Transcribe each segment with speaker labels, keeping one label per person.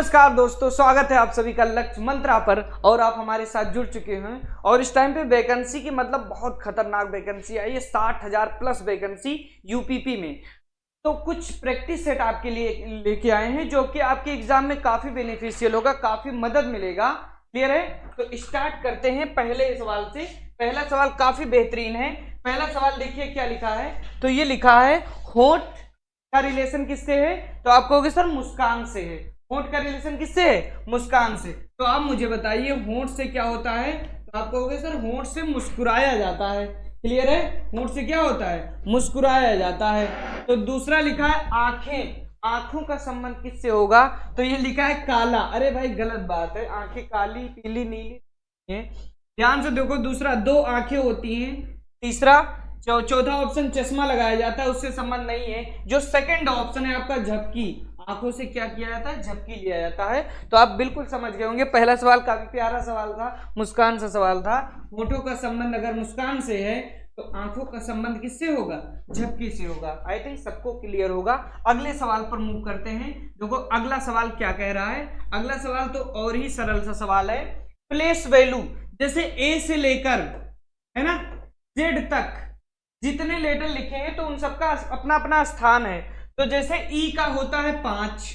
Speaker 1: नमस्कार दोस्तों, स्वागत है आप सभी का लक्ष्य मंत्रा पर। और आप हमारे साथ जुड़ चुके हैं और इस टाइम पे वैकेंसी की मतलब बहुत खतरनाक वैकेंसी आई है। 60,000 प्लस वैकेंसी यूपीपी में। तो कुछ प्रैक्टिस सेट आपके लिए लेके आए हैं जो कि आपके एग्जाम में काफी बेनिफिशियल होगा, काफी मदद मिलेगा। क्लियर है? तो स्टार्ट करते हैं पहले सवाल से। पहला सवाल काफी बेहतरीन है। पहला सवाल देखिए क्या लिखा है। तो ये लिखा है होंठ का रिलेशन किससे है? तो आप कहोगे सर मुस्कान से है। होंठ का रिलेशन किससे है? मुस्कान से। तो आप मुझे बताइए होंठ से क्या होता है? तो आप कहोगे सर होंठ से मुस्कुराया जाता है। क्लियर है? होंठ से क्या होता है? मुस्कुराया जाता है। तो दूसरा लिखा है आंखें। आंखों का संबंध किससे होगा? तो ये लिखा है काला। अरे भाई गलत बात है, आंखें काली पीली नीली है। ध्यान से देखो, दूसरा दो आंखें होती हैं। तीसरा चौथा ऑप्शन चश्मा लगाया जाता है, उससे संबंध नहीं है। जो सेकंड ऑप्शन है आपका झपकी, आंखों से क्या किया जाता है? झपकी लिया जाता है। तो आप बिल्कुल समझ गए होंगे। पहला सवाल काफी प्यारा सवाल था, मुस्कान से सवाल था। होठों का संबंध अगर मुस्कान से है तो आंखों का संबंध किससे होगा? झपकी से होगा। आई थिंक सबको क्लियर होगा। अगले सवाल पर मूव करते हैं। देखो अगला सवाल क्या कह रहा है। अगला सवाल तो और ही सरल सा सवाल है। प्लेस वैल्यू, जैसे ए से लेकर है ना जेड तक जितने लेटर लिखे हैं तो उन सबका अपना अपना स्थान है। तो जैसे ई का होता है 5,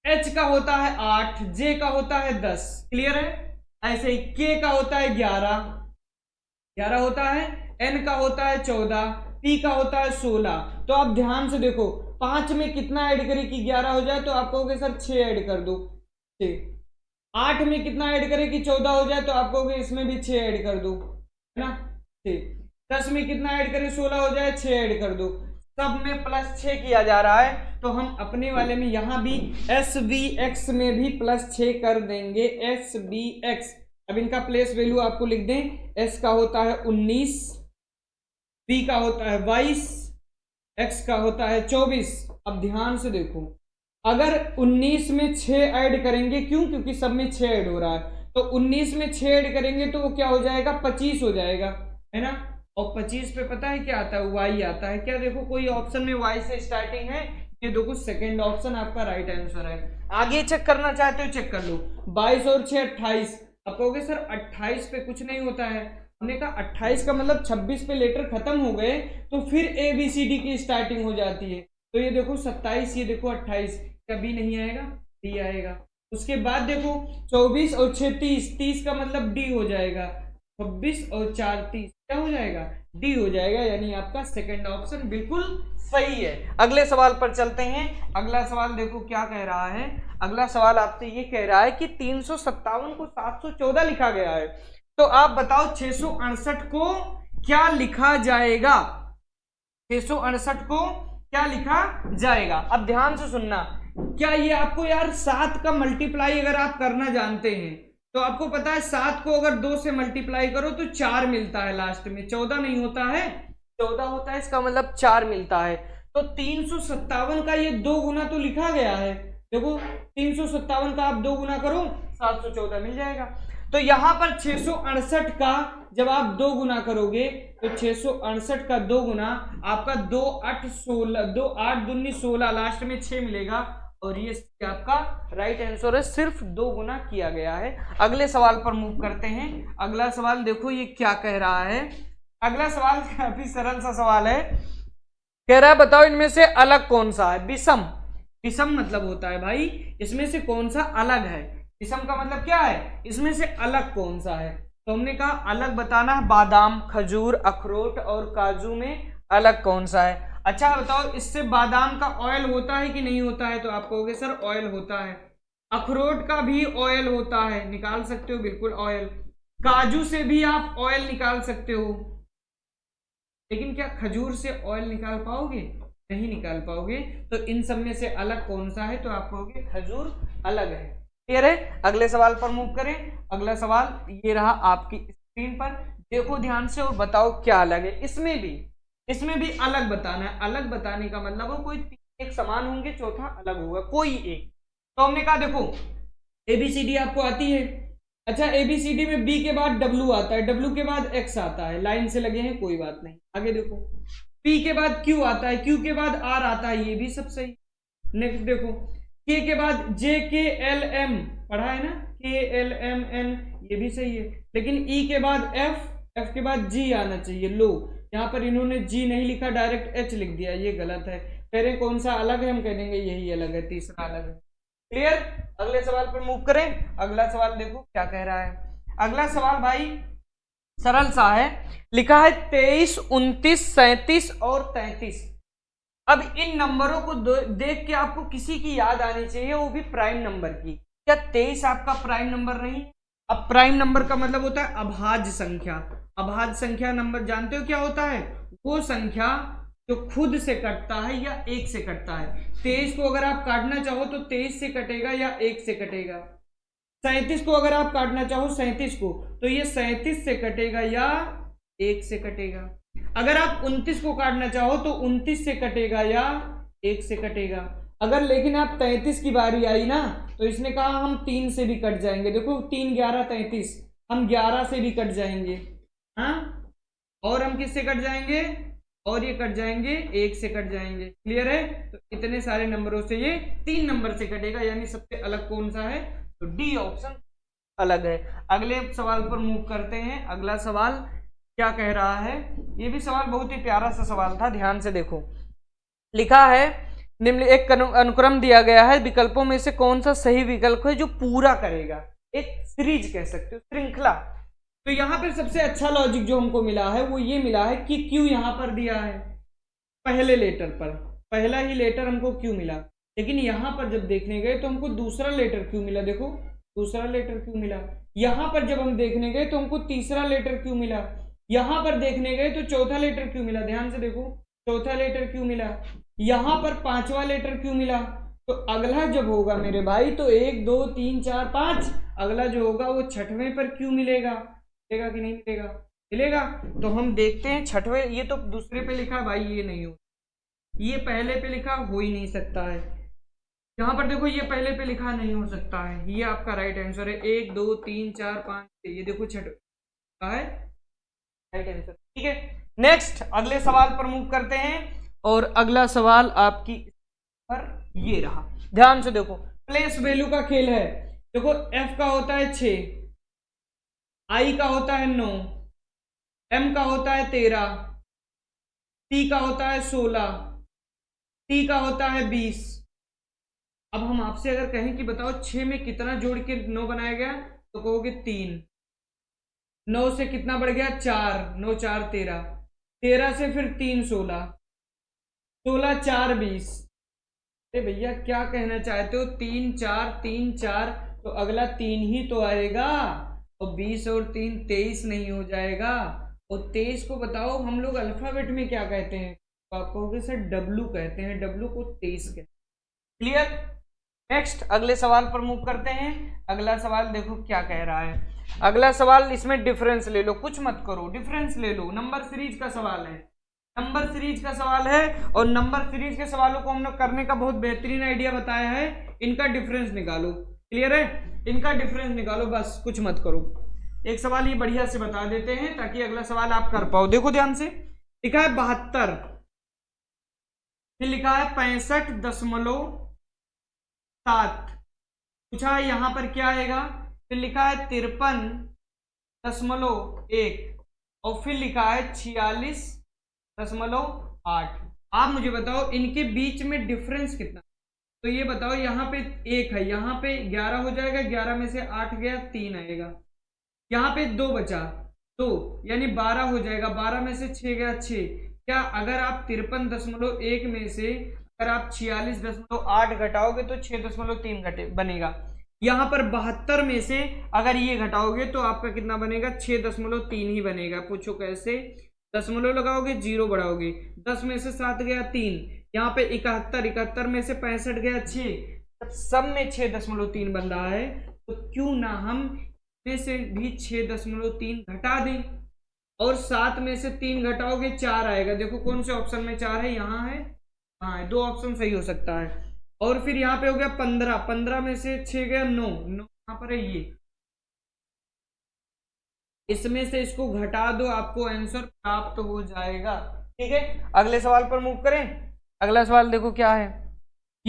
Speaker 1: एच का होता है 8, जे का होता है 10। क्लियर है? ऐसे ही के का होता है 11 होता है, एन का होता है 14, पी का होता है 16। तो आप ध्यान से देखो, 5 में कितना ऐड करें कि 11 हो जाए? तो आप कहोगे सर 6 ऐड कर दो। 8 में कितना ऐड करें कि 14 हो जाए? तो आप कहोगे इसमें भी 6 ऐड कर दो, है ना। 10 में कितना ऐड करें? 16 हो जाए, 6 ऐड कर दो। सब में +6 किया जा रहा है। तो हम अपने वाले में यहां भी SVX में भी +6 कर देंगे। SVX, अब इनका प्लेस वैल्यू आपको लिख दें। S का होता है 19, P का होता है 22, X का होता है 24। अब ध्यान से देखो, अगर 19 में 6 ऐड करेंगे, क्यों? क्योंकि सब में 6 ऐड हो रहा है। तो 19 में 6 ऐड करेंगे तो वो क्या हो जाएगा? 25 हो जाएगा, है ना। और 25 पे पता है क्या आता है? Y आता है। क्या देखो कोई ऑप्शन में Y से स्टार्टिंग है? ये देखो सेकंड ऑप्शन आपका राइट आंसर है। आगे चेक करना चाहते हो चेक कर लो। 22 और 6 28। अब कहोगे सर 28 पे कुछ नहीं होता है। हमने कहा 28 का मतलब 26 पे लेटर खत्म हो गए तो फिर ABCD की स्टार्टिंग हो जाती है। तो ये देखो 27, ये देखो 28, कभी नहीं आएगा, डी आएगा। उसके बाद देखो 24 और 6 30, 30 का मतलब डी हो जाएगा। 26 और 4 30 क्या हो जाएगा? डी हो जाएगा। यानी आपका सेकंड ऑप्शन बिल्कुल सही है। अगले सवाल पर चलते हैं। अगला सवाल देखो क्या कह रहा है। अगला सवाल आपसे ये कह रहा है कि 357 को 714 लिखा गया है। तो आप बताओ 668 को क्या लिखा जाएगा? 668 को क्या लिखा जाएगा? अब ध्यान से सुनना। क्या ये आपको यार 7 का मल्टीप्लाई अगर आप करना जानते हैं तो आपको पता है 7 को अगर 2 से मल्टीप्लाई करो तो 4 मिलता है लास्ट में, 14 नहीं होता है, 14 होता है। इसका मतलब 4 मिलता है। तो 357 का ये 2 गुना तो लिखा गया है। देखो 357 का आप 2 गुना करो 714 मिल जाएगा। तो यहां पर 668 का जब आप 2 गुना करोगे तो 668 का 2 गुना आपका 2 8 16, 2 8 दूनी 16, लास्ट में 6 मिलेगा। और ये आपका राइट आंसर है। सिर्फ 2 गुना किया गया है। अगले सवाल पर मूव करते हैं। अगला सवाल देखो ये क्या कह रहा है। अगला सवाल काफी सरल सा सवाल है। कह रहा है बताओ इनमें से अलग कौन सा है? विषम। विषम मतलब होता है भाई इसमें से कौन सा अलग है। विषम का मतलब क्या है? इसमें से अलग कौन सा है। तो हमने कहा अलग बताना है। बादाम, खजूर, अखरोट और काजू में अलग कौन सा है? अच्छा बताओ इससे बादाम का ऑयल होता है कि नहीं होता है? तो आप कहोगे सर ऑयल होता है। अखरोट का भी ऑयल होता है, निकाल सकते हो बिल्कुल ऑयल। काजू से भी आप ऑयल निकाल सकते हो, लेकिन क्या खजूर से ऑयल निकाल पाओगे? नहीं निकाल पाओगे। तो इन सब में से अलग कौन सा है? तो आप कहोगे खजूर अलग है। क्लियर है? अगले सवाल पर मूव करें। अगला सवाल ये रहा आपकी स्क्रीन पर। देखो ध्यान से और बताओ क्या अलग है। इसमें भी अलग बताना है। अलग बताने का मतलब हो कोई 3 एक समान होंगे, चौथा अलग होगा कोई एक। तो हमने कहा देखो ABCD आपको आती है। अच्छा ABCD में B के बाद W आता है, W के बाद X आता है, लाइन से लगे हैं कोई बात नहीं। आगे देखो P के बाद Q आता है, Q के बाद R आता है, ये भी सब सही। नेक्स्ट देखो के बाद जे के एल एम पढ़ा है ना, के एल एम एन, ये भी सही है, लेकिन ई के बाद एफ, एफ के बाद जी आना चाहिए। लो यहाँ पर इन्होंने जी नहीं लिखा, डायरेक्ट एच लिख दिया, ये गलत है। कह रहे कौन सा अलग है, हम कह देंगे यही अलग है, तीसरा अलग है। क्लियर। अगले सवाल पर मूव करें। अगला सवाल देखो क्या कह रहा है। अगला सवाल भाई सरल सा है, लिखा है 23, 29, 37 और 33। अब इन नंबरों को देख के आपको किसी की याद आनी चाहिए, वो भी प्राइम नंबर की। क्या 23 आपका प्राइम नंबर नहीं? अब प्राइम नंबर का मतलब होता है अभाज्य संख्या। अभाज्य संख्या नंबर जानते हो क्या होता है? वो संख्या जो खुद से कटता है या एक से कटता है। 23 को अगर आप काटना चाहो तो 23 से कटेगा या एक से कटेगा। 37 को अगर आप काटना चाहो 37 को, तो ये 37 से कटेगा या एक से कटेगा। अगर आप 29 को काटना चाहो तो 29 से कटेगा या एक से कटेगा। अगर लेकिन आप 33 की बारी आई ना, तो इसने कहा हम 3 से भी कट जाएंगे। देखो 3 11 33, हम 11 से भी कट जाएंगे। हाँ, और हम किससे कट जाएंगे? और ये कट जाएंगे, एक से कट जाएंगे। क्लियर है? तो इतने सारे नंबरों से ये 3 नंबर से कटेगा, यानी सबसे अलग कौन सा है? तो डी ऑप्शन अलग है। अगले सवाल पर मूव करते हैं। अगला सवाल क्या कह रहा है? ये भी सवाल बहुत ही प्यारा सा सवाल था, ध्यान से देखो। लिखा है निम्न एक अनुक्रम दिया गया है, विकल्पों में से कौन सा सही विकल्प है जो पूरा करेगा? एक सीरीज कह सकते हो, श्रृंखला। तो यहां पर सबसे अच्छा लॉजिक जो हमको मिला है वो ये मिला है कि क्यू यहां पर दिया है पहले लेटर पर, पहला ही लेटर हमको क्यू मिला। लेकिन यहां पर जब देखने गए तो हमको दूसरा लेटर क्यू मिला। देखो दूसरा लेटर क्यू मिला। यहां पर जब हम देखने गए तो हमको तीसरा लेटर क्यू मिला। यहां पर देखने गए तो चौथा लेटर क्यू मिला। ध्यान से देखो, चौथा लेटर क्यू मिला। यहां पर पांचवा लेटर क्यू मिला। तो अगला जब होगा मेरे भाई तो 1 2 3 4 5, अगला जो होगा वो छठवें पर क्यू मिलेगा। मिलेगा कि नहीं मिलेगा? मिलेगा। तो हम देखते हैं छठवें, ये तो दूसरे पे लिखा भाई, ये नहीं हो, ये पहले पे लिखा हो ही नहीं सकता है। यहां पर देखो ये पहले पे लिखा नहीं हो सकता है, ये आपका राइट आंसर है। 1 2 3 4 5 6, ये देखो छठवा है राइट आंसर। ठीक है, नेक्स्ट अगले सवाल पर मूव करते हैं। और अगला सवाल आपकी पर ये रहा, ध्यान से देखो। प्लेस वैल्यू का खेल है। देखो एफ का होता है 6, आई का होता है 9, एम का होता है 13, टी का होता है 16, टी का होता है 20। अब हम आपसे अगर कहें कि बताओ 6 में कितना जोड़ के 9 बनाया गया, तो कहोगे 3। 9 से कितना बढ़ गया? 4, 9 4 13, 13 से फिर 3 16, 16 4 20। अरे भैया क्या कहना चाहते हो? 3 4 3 4, तो अगला 3 ही तो आएगा, और 20 और 3 23 नहीं हो जाएगा। और 23 को बताओ हम लोग अल्फाबेट में क्या कहते हैं? तो आप कहोगे सर डब्लू कहते हैं, डब्लू को 23 कहते हैं। क्लियर। नेक्स्ट अगले सवाल पर मूव करते हैं। अगला सवाल देखो क्या कह रहा है। अगला सवाल, इसमें डिफरेंस ले लो, कुछ मत करो, डिफरेंस ले लो। नंबर सीरीज का सवाल है, नंबर सीरीज का सवाल है। और नंबर सीरीज के सवालों को हमने करने का बहुत बेहतरीन आइडिया बताया है। इनका डिफरेंस निकालो। क्लियर है? इनका डिफरेंस निकालो, बस कुछ मत करो। एक सवाल ये बढ़िया से बता देते हैं ताकि अगला सवाल आप कर पाओ। देखो ध्यान से, लिखा है 72, फिर लिखा है 65.7, पूछा है यहां पर क्या आएगा, फिर लिखा है 53.1, और फिर लिखा है 46.8। आप मुझे बताओ इनके बीच में डिफरेंस कितना? तो ये बताओ, यहाँ पे 1 है, यहाँ पे 11 हो जाएगा, 11 में से 8 गया 3 आएगा, यहाँ पे 2 बचा 2, यानी 12 हो जाएगा, 12 में से 6 गया 6। क्या अगर आप 53.1 में से अगर आप 46.8 घटाओगे तो 6.3 घटे बनेगा। यहाँ पर 72 में से अगर ये घटाओगे तो आपका कितना बनेगा? 6.3 ही बनेगा। पूछो कैसे? दशमलव लगाओगे, 0 बढ़ाओगे, 10 में से 7 गया 3, यहाँ पे 71, 71 में से 65 गया 6, सब में 6.3 बन रहा है। तो क्यों ना हम में से भी 6.3 घटा दें, और 7 में से 3 घटाओगे 4 आएगा। देखो कौन से ऑप्शन में 4 है? यहाँ है, हाँ 2 ऑप्शन सही हो सकता है। और फिर यहाँ पे हो गया 15, 15 में से 6 गया 9, 9 यहाँ पर है, ये इसमें से इसको घटा दो, आपको आंसर प्राप्त हो जाएगा। ठीक है, अगले सवाल पर मूव करें। अगला सवाल देखो क्या है,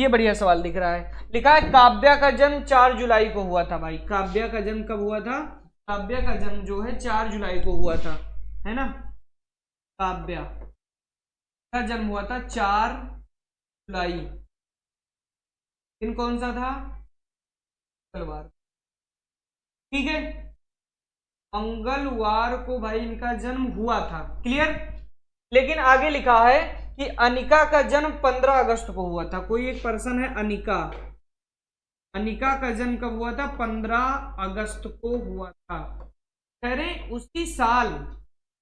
Speaker 1: ये बढ़िया सवाल दिख रहा है। लिखा है काव्या का जन्म 4 जुलाई को हुआ था। भाई काव्या का जन्म कब हुआ था? काव्या का जन्म जो है 4 जुलाई को हुआ था, है ना। काव्या का जन्म हुआ था 4 जुलाई। दिन कौन सा था? मंगलवार। ठीक है, मंगलवार को भाई इनका जन्म हुआ था। क्लियर। लेकिन आगे लिखा है कि अनिका का जन्म 15 अगस्त को हुआ था। कोई एक पर्सन है अनिका, अनिका का जन्म कब हुआ था? 15 अगस्त को हुआ था। कह रहे उसी साल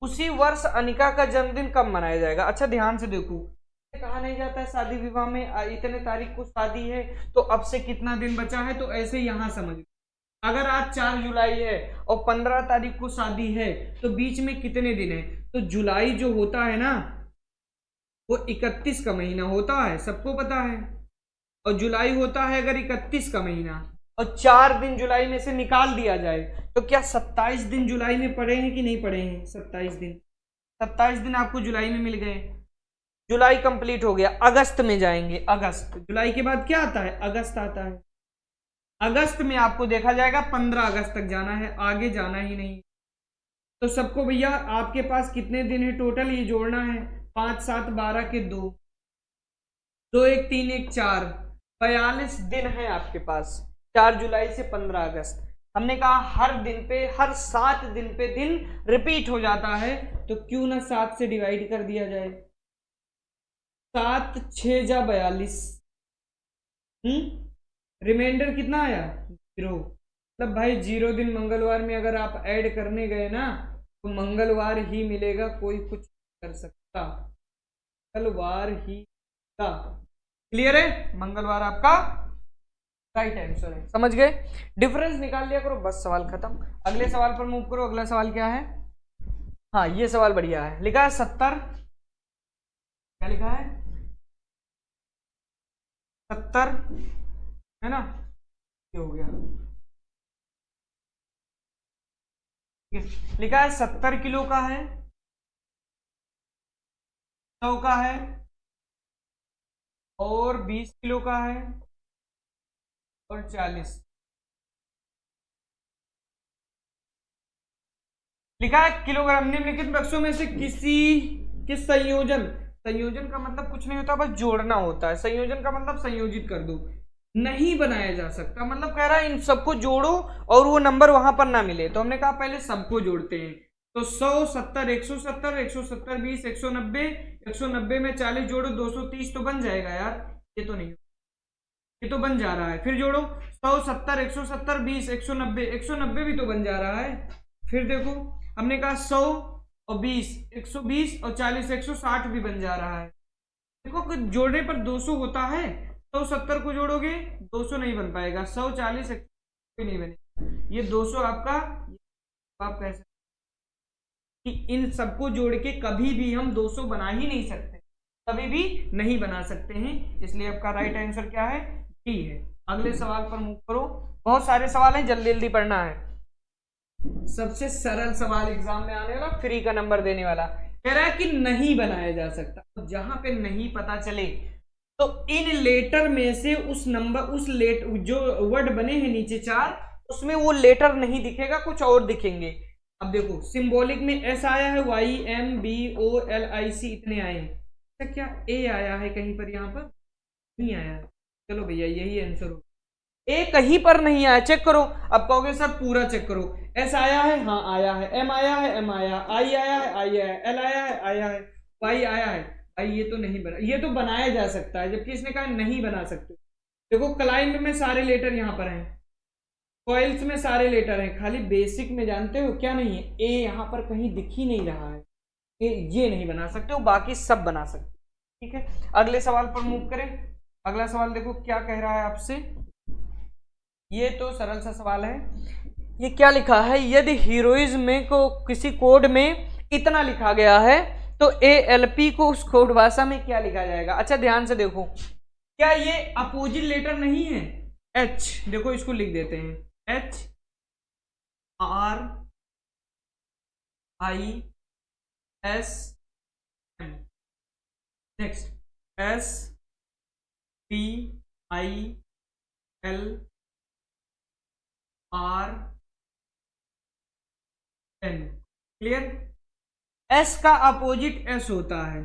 Speaker 1: उसी वर्ष अनिका का जन्मदिन कब मनाया जाएगा? अच्छा ध्यान से देखो, कहा नहीं जाता है शादी विवाह में इतने तारीख को शादी है तो अब से कितना दिन बचा है, तो ऐसे यहां समझ। अगर आज 4 जुलाई है और 15 तारीख को शादी है तो बीच में कितने दिन है? तो जुलाई जो होता है ना वो 31 का महीना होता है, सबको पता है। और जुलाई होता है अगर 31 का महीना, और 4 दिन जुलाई में से निकाल दिया जाए तो क्या 27 दिन जुलाई में पड़े हैं कि नहीं पड़े हैं? 27 दिन, 27 दिन आपको जुलाई में मिल गए। जुलाई कंप्लीट हो गया, अगस्त में जाएंगे। अगस्त, जुलाई के बाद क्या आता है? अगस्त आता है। अगस्त में आपको देखा जाएगा 15 अगस्त तक जाना है, आगे जाना ही नहीं। तो सबको भैया आपके पास कितने दिन है टोटल ये जोड़ना है। 5 7 12 के 2, 2 1 3 1 4, 42 दिन है आपके पास, 4 जुलाई से 15 अगस्त। हमने कहा हर दिन पे, हर 7 दिन पे दिन रिपीट हो जाता है, तो क्यों ना 7 से डिवाइड कर दिया जाए। 7 6 जा 42, रिमाइंडर कितना आया? 0। मतलब भाई 0 दिन मंगलवार में अगर आप ऐड करने गए ना तो मंगलवार ही मिलेगा, कोई कुछ कर सकता, मंगलवार ही का। क्लियर है? मंगलवार आपका राइट आंसर है। समझ गए? डिफरेंस निकाल लिया करो, बस सवाल खत्म। अगले सवाल पर मूव करो। अगला सवाल क्या है? हाँ ये सवाल बढ़िया है। लिखा है 70, क्या लिखा है? 70, है ना। ये हो गया। लिखा है 70 किलो का है, 100 का है और 20 किलो का है और 40। लिखा है किलोग्राम निम्नलिखित बक्सों में से किसी किस संयोजन, संयोजन का मतलब कुछ नहीं होता, बस जोड़ना होता है। संयोजन का मतलब संयोजित कर दो, नहीं बनाया जा सकता। मतलब कह रहा है इन सबको जोड़ो और वो नंबर वहां पर ना मिले, तो हमने कहा पहले सबको जोड़ते हैं। तो 100 70 170 170 20 190, 190 में 40 जोड़ो 230 तो बन जाएगा यार। ये तो नहीं, ये तो बन जा रहा है। फिर जोड़ो 100 70 170 20 190, 190 भी तो बन जा रहा है। फिर देखो हमने कहा 100 और 20 120 और 40 160 भी बन जा रहा है। देखो कुछ जोड़ने पर 200 होता है, 170 को जोड़ोगे 200 नहीं बन पाएगा, 100 40 भी नहीं बनेगा, ये 200 आपका। आप कह सकते कि इन सबको जोड़ के कभी भी हम 200 बना ही नहीं सकते, कभी भी नहीं बना सकते हैं। इसलिए आपका राइट आंसर क्या है? डी है। अगले सवाल पर मूव करो। बहुत सारे सवाल हैं, जल्दी जल्दी पढ़ना है। सबसे सरल सवाल एग्जाम में आने वाला, फ्री का नंबर देने वाला। कह रहा है कि नहीं बनाया जा सकता। तो जहां पे नहीं पता चले तो इन लेटर में से उस नंबर, उस लेट जो वर्ड बने हैं नीचे 4, उसमें वो लेटर नहीं दिखेगा, कुछ और दिखेंगे। अब देखो सिंबॉलिक में एस आया है, Y M B O L I C इतने आए हैं, तो क्या ए आया है कहीं पर? यहाँ पर नहीं आया है। चलो भैया यही आंसर हो, ए कहीं पर नहीं आया, चेक करो। अब कहोगे सर पूरा चेक करो। एस आया है, हाँ आया है, एम आया है, एम आया, आई आया है, आई आया है, एल आया है, आया है, वाई आया है। भाई ये तो नहीं बना, ये तो बनाया जा सकता है, जबकि इसने कहा नहीं बना सकते। देखो क्लाइंट में सारे लेटर यहाँ पर हैं, कॉइल्स में सारे लेटर हैं, खाली बेसिक में जानते हो क्या नहीं है? ए यहाँ पर कहीं दिख ही नहीं रहा है। ये नहीं बना सकते हो, बाकी सब बना सकते। ठीक है, अगले सवाल पर मूव करें। अगला सवाल देखो क्या कह रहा है आपसे। ये तो सरल सा सवाल है। ये क्या लिखा है? यदि हीरोइज्म में को किसी कोड में इतना लिखा गया है तो ALP को उस कोड भाषा में क्या लिखा जाएगा? अच्छा ध्यान से देखो, क्या ये अपोजिट लेटर नहीं है? H, देखो इसको लिख देते हैं H R I S M, next S P I L R N. Clear. S का अपोजिट एस होता है,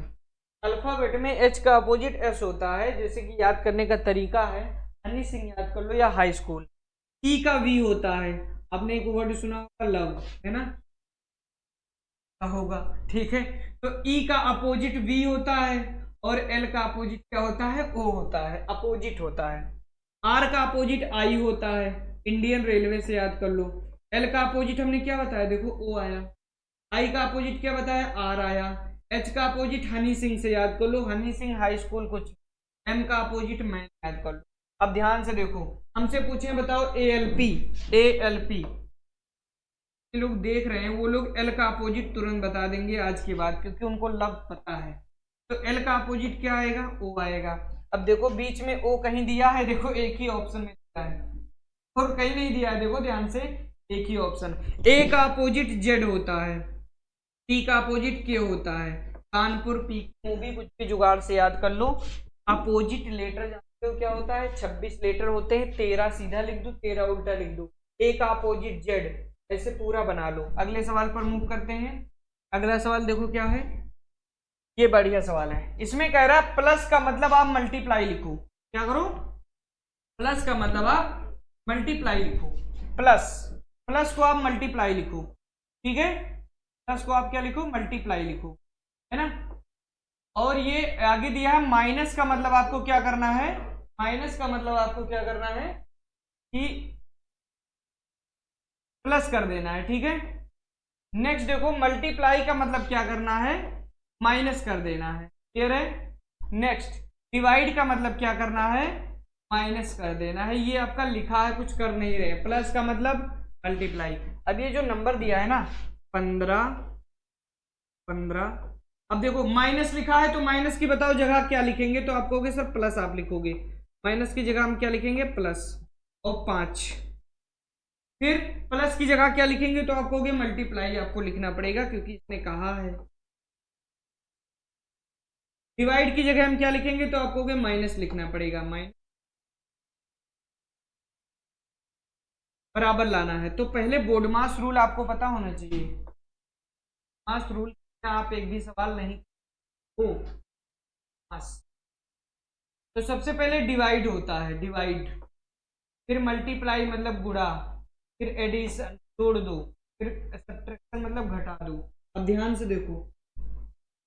Speaker 1: अल्फाबेट में एच का अपोजिट एस होता है, जैसे कि याद करने का तरीका है हनी सिंह याद कर लो या हाई स्कूल। ई का वी होता है, आपने एक वर्ड सुना होगा लव, है ना, होगा, ठीक है। तो ई का अपोजिट वी होता है और एल का अपोजिट क्या होता है, ओ होता है, अपोजिट होता है। आर का अपोजिट आई होता है, इंडियन रेलवे से याद कर लो। एल का अपोजिट हमने क्या बताया, देखो ओ आया। आई का अपोजिट क्या बताया, आर आया। एच का अपोजिट हनी सिंह से याद कर लो, हनी सिंह हाई स्कूल कुछ। एम का अपोजिट मैन याद कर लो। अब ध्यान से देखो, हमसे पूछे बताओ A L P, A L P लोग देख रहे हैं वो लोग एल का अपोजिट तुरंत बता देंगे आज के बाद, क्योंकि उनको लव पता है। तो एल का अपोजिट क्या आएगा, ओ आएगा। अब देखो बीच में ओ कहीं दिया है, देखो एक ही ऑप्शन में दिया है और कहीं नहीं दिया है, देखो ध्यान से, एक ही ऑप्शन। ए का अपोजिट जेड होता है, पी का अपोजिट के होता है। कानपुर पी मूवी कुछ भी जुगाड़ से याद कर लो। अपोजिट लेटर जानते हो क्या होता है, 26 लेटर होते हैं, 13 सीधा लिख दो, 13 उल्टा लिख दो। ए का अपोजिट जेड, ऐसे पूरा बना लो। अगले सवाल पर मूव करते हैं। अगला सवाल देखो क्या है, ये बढ़िया सवाल है। इसमें कह रहा है प्लस का मतलब आप मल्टीप्लाई लिखो। क्या करो, प्लस का मतलब आप मल्टीप्लाई लिखो। प्लस, प्लस को आप मल्टीप्लाई लिखो, ठीक है। प्लस को आप क्या लिखो, मल्टीप्लाई लिखो, है ना। और ये आगे दिया है माइनस का मतलब आपको क्या करना है, माइनस का मतलब आपको क्या करना है कि प्लस कर देना है, ठीक है। नेक्स्ट देखो मल्टीप्लाई का मतलब क्या करना है, माइनस कर देना है, क्लियर है। नेक्स्ट डिवाइड का मतलब क्या करना है, माइनस कर देना है। ये आपका लिखा है, कुछ कर नहीं रहे। प्लस का मतलब मल्टीप्लाई। अब ये जो नंबर दिया है ना 15 15, अब देखो माइनस लिखा है तो माइनस की बताओ जगह क्या लिखेंगे, तो आप कहोगे सर प्लस आप लिखोगे, माइनस की जगह हम क्या लिखेंगे, प्लस और 5। फिर प्लस की जगह क्या लिखेंगे, तो आप कहोगे मल्टीप्लाई आपको लिखना पड़ेगा क्योंकि इसने कहा है। डिवाइड की जगह हम क्या लिखेंगे, तो आप कहोगे माइनस लिखना पड़ेगा, माइनस बराबर लाना है। तो पहले बोर्ड मास रूल आपको पता होना चाहिए। मास रूल आप एक भी सवाल नहीं हो मास। तो सबसे पहले डिवाइड होता है, डिवाइड, फिर मल्टीप्लाई मतलब गुणा, फिर एडिशन जोड़ दो, फिर सब्ट्रैक्शन मतलब घटा दो। अब ध्यान से देखो,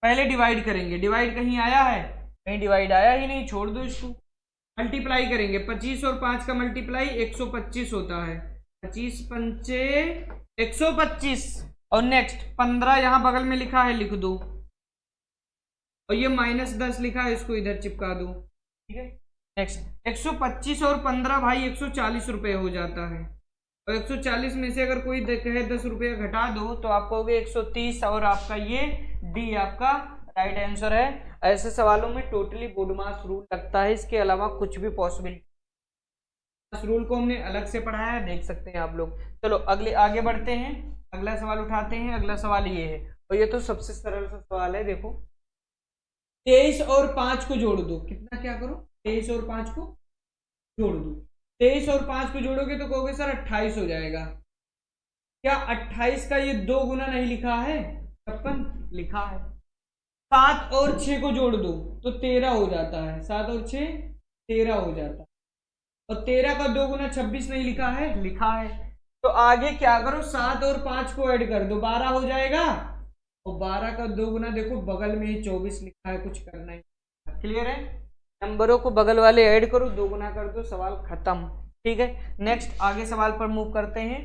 Speaker 1: पहले डिवाइड करेंगे, डिवाइड कहीं आया है, कहीं डिवाइड आया ही नहीं, छोड़ दो इसको। मल्टीप्लाई करेंगे, 25 और 5 का मल्टीप्लाई 125 होता है, 25 पंचे 125। और नेक्स्ट 15 यहां बगल में लिखा है, लिख दो। और ये -10 लिखा है, इसको इधर चिपका दो, ठीक है। नेक्स्ट 125 और 15 भाई 140 रुपए हो जाता है। और 140 में से अगर कोई कहे 10 रुपये घटा दो तो आप कहोगे 130, और आपका ये डी आपका राइट आंसर है। ऐसे सवालों में टोटली बोर्ड मास रूल लगता है, इसके अलावा कुछ भी पॉसिबिलिटी। मास रूल को हमने अलग से पढ़ाया है, देख सकते हैं आप लोग। चलो अगले आगे बढ़ते हैं, अगला सवाल उठाते हैं। अगला सवाल ये है, और ये तो सबसे सरल सा सवाल है। देखो 23 और 5 को जोड़ दो, कितना, क्या करो, 23 और 5 को जोड़ दो। 23 और 5 को जोड़ोगे तो कहोगे सर 28 हो जाएगा। क्या 28 का ये 2 गुना नहीं लिखा है, 56 लिखा है। 7 और 6 को जोड़ दो तो 13 हो जाता है, 7 और 6 13 हो जाता है। और 13 का 2 गुना 26 नहीं लिखा है, लिखा है। तो आगे क्या करो, 7 और 5 को ऐड कर दो, 12 हो जाएगा। और 12 का 2 गुना देखो बगल में ही 24 लिखा है, कुछ करना ही। क्लियर है, नंबरों को बगल वाले ऐड करो, 2 गुना कर दो, सवाल खत्म, ठीक है। नेक्स्ट आगे सवाल पर मूव करते हैं।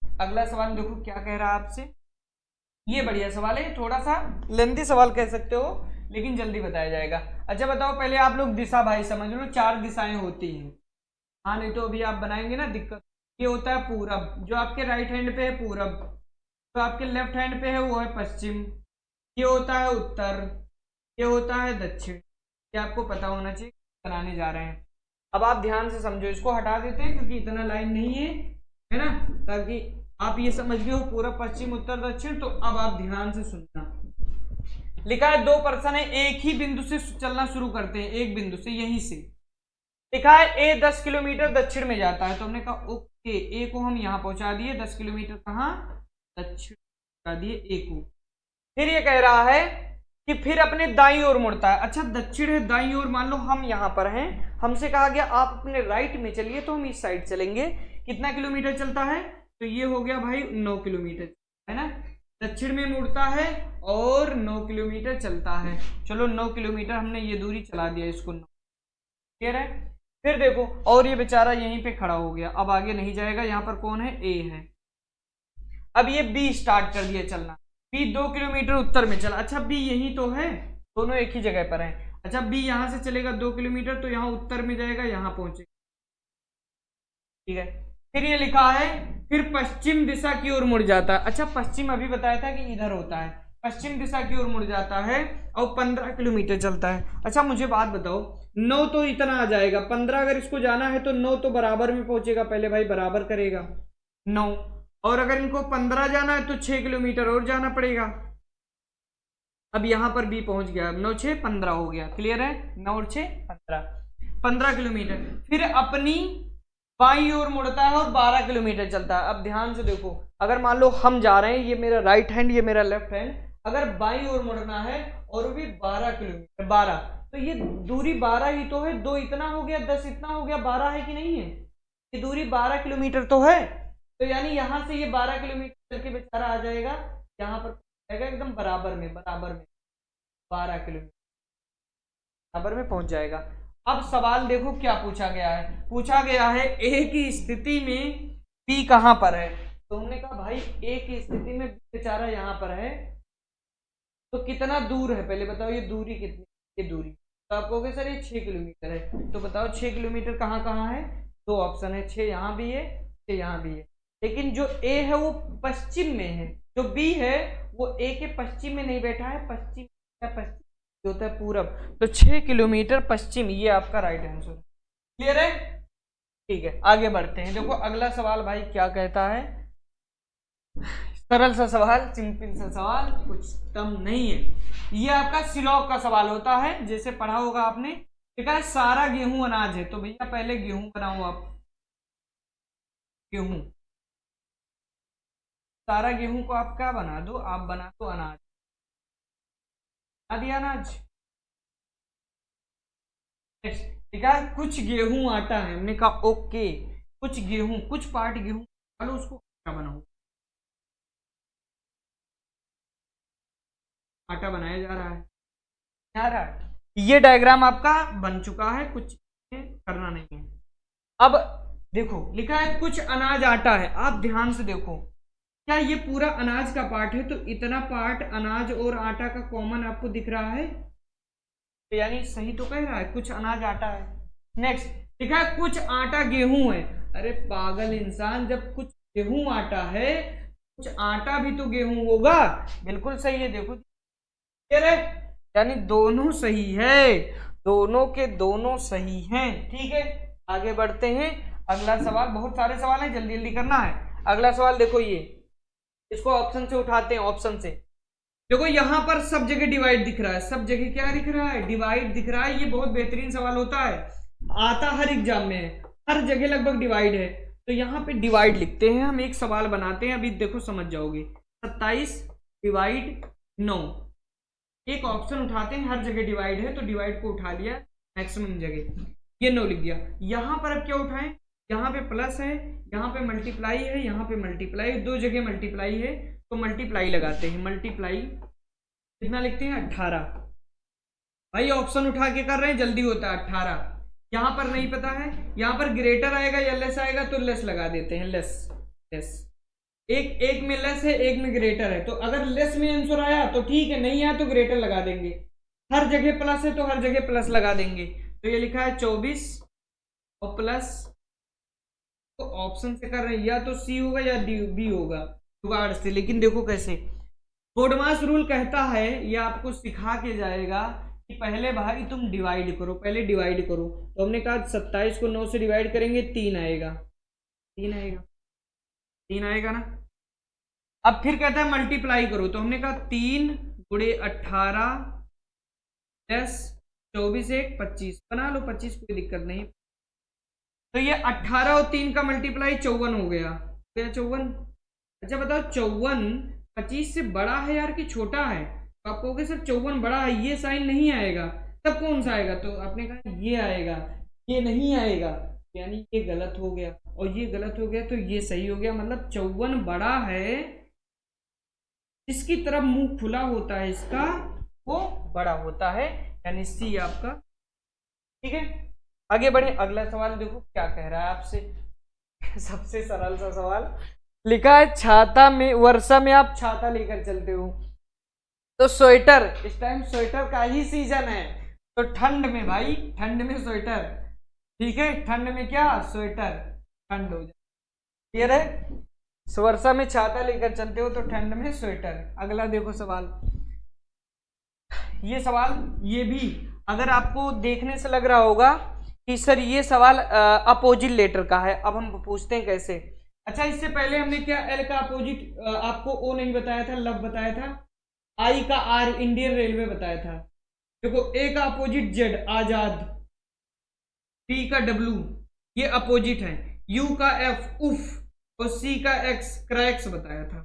Speaker 1: अगला सवाल देखो क्या कह रहा है आपसे, ये बढ़िया सवाल है, थोड़ा सा लेंथी सवाल कह सकते हो लेकिन जल्दी बताया जाएगा। अच्छा बताओ पहले आप लोग दिशा भाई समझ लो, 4 दिशाएं होती हैं, हाँ नहीं तो अभी आप बनाएंगे ना दिक्कत। ये होता है पूरब, जो आपके राइट हैंड पे है पूरब, जो आपके लेफ्ट हैंड पे है वो है पश्चिम। ये होता है उत्तर, ये होता है दक्षिण। ये आपको पता होना चाहिए, बनाने जा रहे हैं। अब आप ध्यान से समझो, इसको हटा देते हैं क्योंकि इतना लाइन नहीं है ना, ताकि आप ये समझ गए हो पूरब पश्चिम उत्तर दक्षिण। तो अब आप ध्यान से सुनना, लिखा है 2 पर्सन है, एक ही बिंदु से चलना शुरू करते हैं, एक बिंदु से, यहीं से लिखा है ए 10 किलोमीटर दक्षिण में जाता है, तो हमने कहा ओके, ए को हम यहाँ पहुंचा दिए 10 किलोमीटर, कहाँ दक्षिण पहुंचा दिए ए को। फिर ये कह रहा है कि फिर अपने दाईं ओर मुड़ता है। अच्छा दक्षिण है, दाईं ओर मान लो हम यहाँ पर हैं, हमसे कहा गया आप अपने राइट में चलिए, तो हम इस साइड चलेंगे। कितना किलोमीटर चलता है, तो ये हो गया भाई 9 किलोमीटर, है ना। दक्षिण में मुड़ता है और 9 किलोमीटर चलता है। चलो 9 किलोमीटर हमने ये दूरी चला दिया इसको, क्लियर है। फिर देखो, और ये बेचारा यहीं पे खड़ा हो गया, अब आगे नहीं जाएगा। यहाँ पर कौन है, ए है। अब ये बी स्टार्ट कर दिया चलना, बी 2 किलोमीटर उत्तर में चला। अच्छा बी यही तो है, दोनों एक ही जगह पर है। अच्छा बी यहां से चलेगा 2 किलोमीटर, तो यहाँ उत्तर में जाएगा, यहाँ पहुंचेगा, ठीक है। फिर ये लिखा है फिर पश्चिम दिशा की ओर मुड़ जाता है। अच्छा पश्चिम अभी बताया था कि इधर होता है, पश्चिम दिशा की ओर मुड़ जाता है और 15 किलोमीटर चलता है। अच्छा मुझे बात बताओ, 9 तो इतना आ जाएगा, 15 अगर इसको जाना है तो 9 तो बराबर में पहुंचेगा, पहले भाई बराबर करेगा 9, और अगर इनको 15 जाना है तो 6 किलोमीटर और जाना पड़ेगा। अब यहां पर बी पहुंच गया, 9 6 15 हो गया, क्लियर है। 9 और 6 15 किलोमीटर। फिर अपनी बाईं ओर मुड़ता है और 12 किलोमीटर चलता है। अब ध्यान से देखो, अगर मान लो हम जा रहे हैं, ये मेरा राइट हैंड, ये मेरा लेफ्ट हैंड, अगर बाईं ओर मुड़ना है और भी 12 किलोमीटर, 12, तो ये दूरी 12 ही तो है। 2 इतना हो गया, 10 इतना हो गया, 12 है कि नहीं है, ये दूरी 12 किलोमीटर तो है। तो यानी यहां से ये 12 किलोमीटर चल के बेचारा आ जाएगा यहाँ पर, जाएगा एकदम बराबर में, 12 किलोमीटर बराबर में पहुंच जाएगा। अब सवाल देखो क्या पूछा गया है, पूछा गया है ए की स्थिति में बी कहां पर है। तो हमने कहा भाई ए की स्थिति में बेचारा यहां पर है, तो कितना दूर है पहले बताओ, ये दूरी कितनी, ये दूरी, तो आप कहोगे सर ये 6 किलोमीटर है। तो बताओ 6 किलोमीटर कहाँ कहाँ है, 2 ऑप्शन है, 6 यहाँ भी है, 6 यहाँ भी है। लेकिन जो ए है वो पश्चिम में है, जो बी है वो ए के पश्चिम में नहीं बैठा है, पश्चिम जो होता है पूरब, तो 6 किलोमीटर पश्चिम, ये आपका राइट आंसर। क्लियर है, ठीक है आगे बढ़ते हैं। देखो अगला सवाल भाई क्या कहता है, सरल सा सवाल, सिंपल सा सवाल, कुछ कम नहीं है। ये आपका सिलॉग का सवाल होता है, जैसे पढ़ा होगा आपने। ठीक है, सारा गेहूं अनाज है, तो भैया पहले गेहूं बनाओ आप, गेहूं, सारा गेहूं को आप क्या बना दो, आप बना दो अनाज, दिया अनाज। ठीक है, कुछ गेहूं आटा है, हमने कहा ओके, कुछ गेहूं, कुछ पार्ट गेहूं, चलो उसको आटा बनाओ, आटा बनाया जा रहा है, ये डायग्राम आपका बन चुका है, कुछ करना नहीं है। अब देखो लिखा है कुछ अनाज आटा है, आप ध्यान से देखो, क्या ये पूरा अनाज का पार्ट है, तो इतना पार्ट अनाज और आटा का कॉमन आपको दिख रहा है, तो यानी सही तो कह रहा है, कुछ अनाज आटा है। नेक्स्ट लिखा है कुछ आटा गेहूं है, अरे पागल इंसान, जब कुछ गेहूं आटा है, कुछ आटा भी तो गेहूं होगा, बिल्कुल सही है। देखो यानी दोनों सही है, दोनों के दोनों सही हैं, ठीक है। आगे बढ़ते हैं, अगला सवाल, बहुत सारे सवाल हैं, जल्दी जल्दी करना है। अगला सवाल देखो, ये इसको ऑप्शन से उठाते हैं, ऑप्शन से देखो, यहां पर सब जगह डिवाइड दिख रहा है, सब जगह क्या दिख रहा है, डिवाइड दिख रहा है। ये बहुत बेहतरीन सवाल होता है, आता हर एग्जाम में है, हर जगह लगभग डिवाइड है, तो यहाँ पे डिवाइड लिखते हैं हम, एक सवाल बनाते हैं, अभी देखो समझ जाओगे। 27 डिवाइड 9, एक ऑप्शन उठाते हैं, हर जगह डिवाइड है, तो डिवाइड को उठा लिया मैक्सिमम जगह, ये 9 लिख दिया। यहां पर अब क्या उठाएं, यहाँ पे प्लस है, यहाँ पे मल्टीप्लाई है, यहाँ पे मल्टीप्लाई, 2 जगह मल्टीप्लाई है, तो मल्टीप्लाई लगाते हैं, मल्टीप्लाई कितना लिखते हैं 18। भाई ऑप्शन उठा के कर रहे हैं, जल्दी होता है 18। यहाँ पर नहीं पता है, यहाँ पर ग्रेटर आएगा या लेस आएगा, तो लेस लगा देते हैं, लेस लेस, एक में लेस है, एक में ग्रेटर है, तो अगर लेस में आंसर आया तो ठीक है, नहीं आया तो ग्रेटर लगा देंगे। हर जगह प्लस है तो हर जगह प्लस लगा देंगे, तो ये लिखा है 24 और प्लस, तो ऑप्शन से कर रहे हैं, या तो सी होगा या बी होगा जुगाड़ से। लेकिन देखो कैसे, बोडमास रूल कहता है, ये आपको सिखा के जाएगा कि पहले भाई तुम डिवाइड करो, पहले डिवाइड करो। तो हमने कहा 27 को 9 से डिवाइड करेंगे, 3 आएगा, 3 आएगा, 3 आएगा ना। अब फिर कहता है मल्टीप्लाई करो, तो हमने कहा 3 गुणे 18 10 24 1 25, बना लो 25, कोई दिक्कत नहीं, तो ये 18 और 3 का मल्टीप्लाई 54 हो गया 54। अच्छा बताओ 54 25 से बड़ा है यार कि छोटा है? तो आप कहोगे सर 54 बड़ा है, ये साइन नहीं आएगा, तब कौन सा आएगा? तो आपने कहा ये आएगा, ये नहीं आएगा, यानी ये गलत हो गया और ये गलत हो गया तो ये सही हो गया। मतलब 54 बड़ा है, इसकी तरफ मुंह खुला होता है इसका, वो बड़ा होता है, यानी सी आपका। ठीक है, आगे बढ़े। अगला सवाल देखो क्या कह रहा है आपसे। सबसे सरल सा सवाल लिखा है, छाता में वर्षा में आप छाता लेकर चलते हो तो स्वेटर, इस टाइम स्वेटर का ही सीजन है, तो ठंड में भाई, ठंड में स्वेटर, ठीक है, ठंड में क्या स्वेटर, ठंड हो जाए। क्लियर है? वर्षा में छाता लेकर चलते हो तो ठंड में स्वेटर। अगला देखो सवाल, ये सवाल, ये भी अगर आपको देखने से लग रहा होगा कि सर ये सवाल अपोजिट लेटर का है, अब हम पूछते हैं कैसे। अच्छा इससे पहले हमने क्या एल का अपोजिट आपको ओ नहीं बताया था, लव बताया था, आई का आर इंडियन रेलवे बताया था। देखो ए का अपोजिट जेड आजाद, टी का डब्लू ये अपोजिट है, यू का एफ उफ और सी का एक्स क्रैक्स बताया था,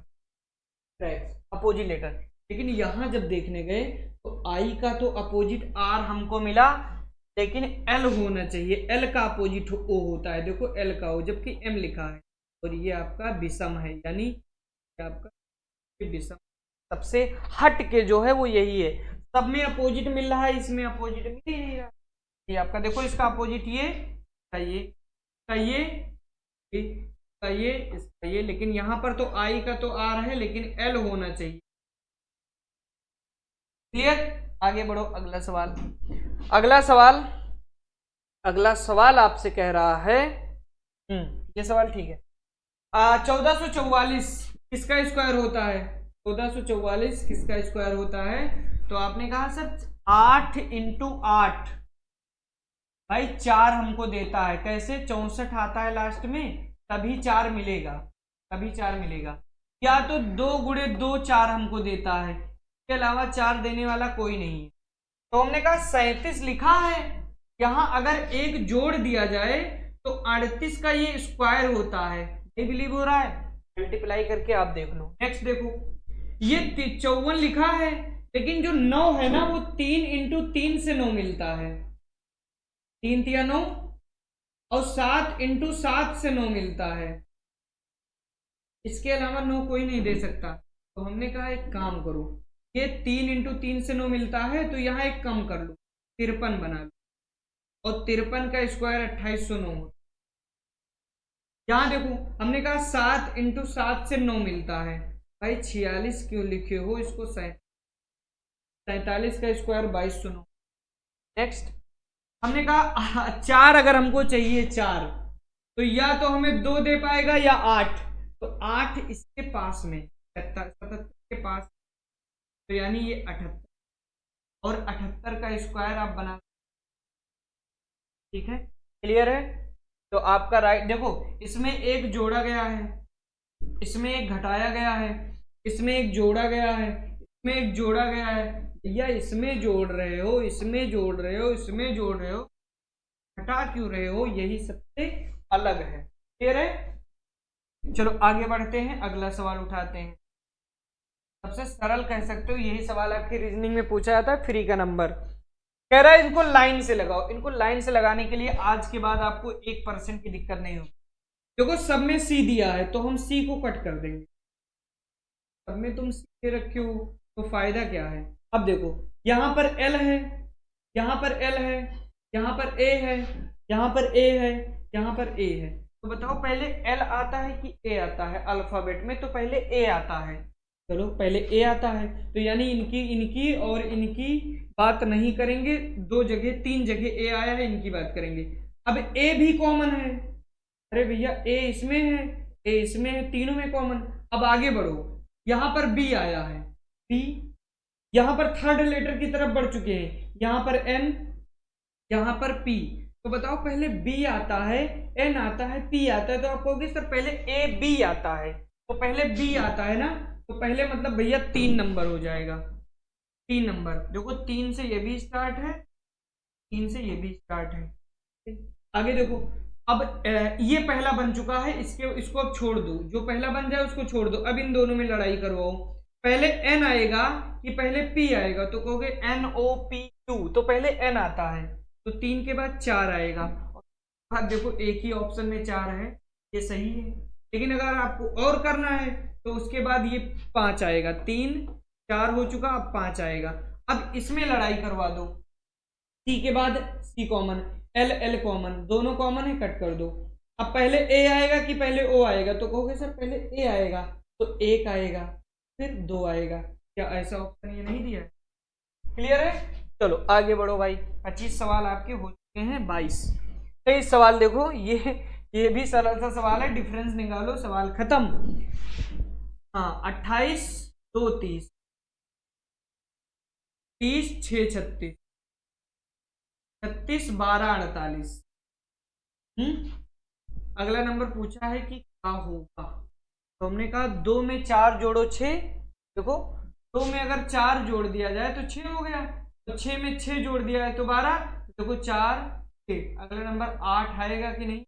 Speaker 1: क्रैक्स अपोजिट लेटर। लेकिन यहां जब देखने गए तो आई का तो अपोजिट आर हमको मिला, लेकिन एल होना चाहिए, एल का अपोजिट ओ होता है, देखो एल का ओ, जबकि एम लिखा है और ये आपका विषम है, यानी आपका विषम। सबसे हट के जो है वो यही है, सब में अपोजिट मिल रहा है, इसमें अपोजिट मिल ही नहीं रहा। ये आपका देखो इसका अपोजिट ये, इसका ये, लेकिन यहां पर तो आई का तो आर है, लेकिन एल होना चाहिए। क्लियर? आगे बढ़ो, अगला सवाल। अगला सवाल आपसे कह रहा है, ये सवाल ठीक है, 1444 किसका स्क्वायर होता है? 1444 किसका स्क्वायर होता है? तो आपने कहा सर 8 इंटू 8, भाई 4 हमको देता है, कैसे? 64 आता है लास्ट में, तभी 4 मिलेगा, तभी 4 मिलेगा, या तो 2 गुणे 2 4 हमको देता है, इसके अलावा 4 देने वाला कोई नहीं है। तो हमने कहा 37 लिखा है, यहां अगर एक जोड़ दिया जाए तो 38 का ये स्क्वायर होता है, नहीं बिलीव हो रहा है? मल्टीप्लाई करके आप देख लो। नेक्स्ट देखो, ये 54 लिखा है, लेकिन जो 9 है ना वो 3 इंटू 3 से 9 मिलता है, 3 तिया 9, और 7 इंटू 7 से 9 मिलता है, इसके अलावा 9 कोई नहीं दे सकता। तो हमने कहा एक काम करो, ये 3 इंटू 3 से 9 मिलता है, तो यहां एक कम कर लो, 53 बना लो, और 53 का स्क्वायर 2809 होता है। यहां देखो हमने कहा 7 इंटू 7 से 9 मिलता है, भाई 46 क्यों लिखे हो इसको, 47 का स्क्वायर 2209। नेक्स्ट हमने कहा 4 अगर हमको चाहिए 4, तो या तो हमें 2 दे पाएगा या 8, तो 8 इसके पास में, 77 के पास, तो यानी ये 78, और 78 का स्क्वायर आप बना, ठीक है? क्लियर है? तो आपका राइट, देखो इसमें एक जोड़ा गया है, इसमें एक घटाया गया है, इसमें एक जोड़ा गया है, इसमें एक जोड़ा गया है, या इसमें जोड़ रहे हो, इसमें जोड़ रहे हो, इसमें जोड़ रहे हो, घटा क्यों रहे हो, यही सबसे अलग है। क्लियर है? चलो आगे बढ़ते हैं, अगला सवाल उठाते हैं। सबसे सरल कह सकते हो, यही सवाल आपकी रीजनिंग में पूछा जाता है, फ्री का नंबर। कह रहा है इनको लाइन से लगाओ, इनको लाइन से लगाने के लिए आज के बाद आपको 1% की दिक्कत नहीं होगी। देखो सब में सी दिया है तो हम सी को कट कर देंगे, सब में तुम सी दे रखे हो तो फायदा क्या है? अब देखो यहां पर एल है, यहां पर एल है, यहां पर ए है, यहां पर ए है, यहां पर ए है, तो बताओ पहले एल आता है कि ए आता है? अल्फाबेट में तो पहले ए आता है, चलो पहले ए आता है, तो यानी इनकी और इनकी बात नहीं करेंगे, 2 जगह 3 जगह ए आया है, इनकी बात करेंगे। अब ए भी कॉमन है, अरे भैया ए इसमें है, ए इसमें है, तीनों में कॉमन। अब आगे बढ़ो, यहां पर बी आया है, बी, यहां पर थर्ड लेटर की तरफ बढ़ चुके हैं, यहां पर एन, यहां पर पी, तो बताओ पहले बी आता है, एन आता है, पी आता है, तो आप कहोगे सर पहले ए बी आता है, तो पहले बी आता है ना, तो पहले मतलब भैया 3 नंबर हो जाएगा, 3 नंबर। देखो 3 से ये भी स्टार्ट है, 3 से ये भी स्टार्ट है। आगे देखो, अब ये पहला बन चुका है, इसको अब छोड़ दो, जो पहला बन जाए उसको छोड़ दो। अब इन दोनों में लड़ाई करवाओ, पहले n आएगा कि पहले p आएगा, तो कहोगे NOPQ, तो पहले n आता है, तो 3 के बाद 4 आएगा। और देखो एक ही ऑप्शन में 4 है, ये सही है। लेकिन अगर आपको और करना है तो उसके बाद ये 5 आएगा, 3 4 हो चुका, अब 5 आएगा। अब इसमें लड़ाई करवा दो, C के बाद C कॉमन, L कॉमन, दोनों कॉमन है, कट कर दो। अब पहले A आएगा कि पहले O आएगा, तो कहोगे सर पहले A आएगा, तो 1 आएगा फिर 2 आएगा। क्या ऐसा ऑप्शन ये नहीं दिया है? क्लियर है? चलो आगे बढ़ो भाई, 25 सवाल आपके हो चुके हैं, 22 23 सवाल देखो, ये भी सरल सा सवाल है, डिफरेंस निकालो, सवाल खत्म। हाँ 28 2 30 30 6 36 36 12 48। अगला नंबर पूछा है कि क्या होगा, तो हमने कहा 2 में 4 जोड़ो 6। देखो 2 में अगर 4 जोड़ दिया जाए तो 6 हो गया, तो 6 में 6 जोड़ दिया है तो 12। देखो 4 6, अगला नंबर 8 आएगा कि नहीं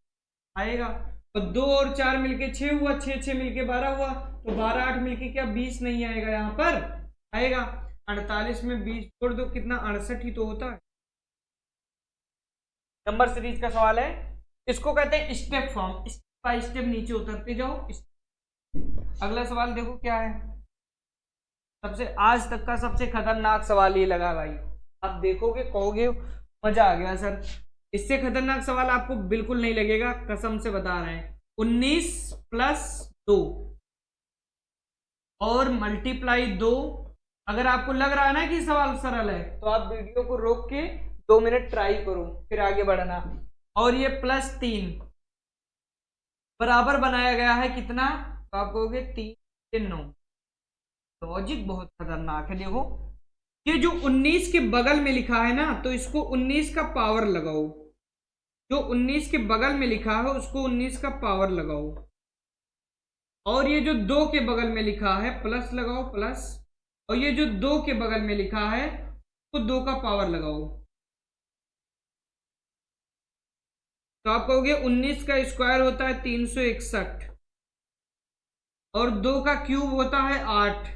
Speaker 1: आएगा, तो 2 और 4 मिलके 6 हुआ, 6 6 मिलके 12 हुआ, तो 12 8 मिलके क्या 20 नहीं आएगा, यहाँ पर आएगा। 48 में 20 जोड़ दो, कितना 68 ही तो होता है। नंबर सीरीज का सवाल है, इसको कहते हैं step form, step by step नीचे उतरते जाओ। अगला सवाल देखो क्या है, सबसे आज तक का सबसे खतरनाक सवाल ये लगा भाई, आप देखोगे कहोगे मजा आ गया सर। इससे खतरनाक सवाल आपको बिल्कुल नहीं लगेगा, कसम से बता रहे हैं। 19 + 2 और मल्टीप्लाई 2। अगर आपको लग रहा है ना कि सवाल सरल है, तो आप वीडियो को रोक के 2 मिनट ट्राई करो, फिर आगे बढ़ना। और ये +3 बराबर बनाया गया है कितना, तो आप कहोगे 3 से 9। लॉजिक बहुत खतरनाक है। देखो ये जो 19 के बगल में लिखा है ना, तो इसको 19 का पावर लगाओ, जो 19 के बगल में लिखा है उसको 19 का पावर लगाओ, और ये जो 2 के बगल में लिखा है प्लस लगाओ प्लस, और ये जो 2 के बगल में लिखा है तो 2 का पावर लगाओ। तो आप कहोगे 19 का स्क्वायर होता है 361, और 2 का क्यूब होता है 8।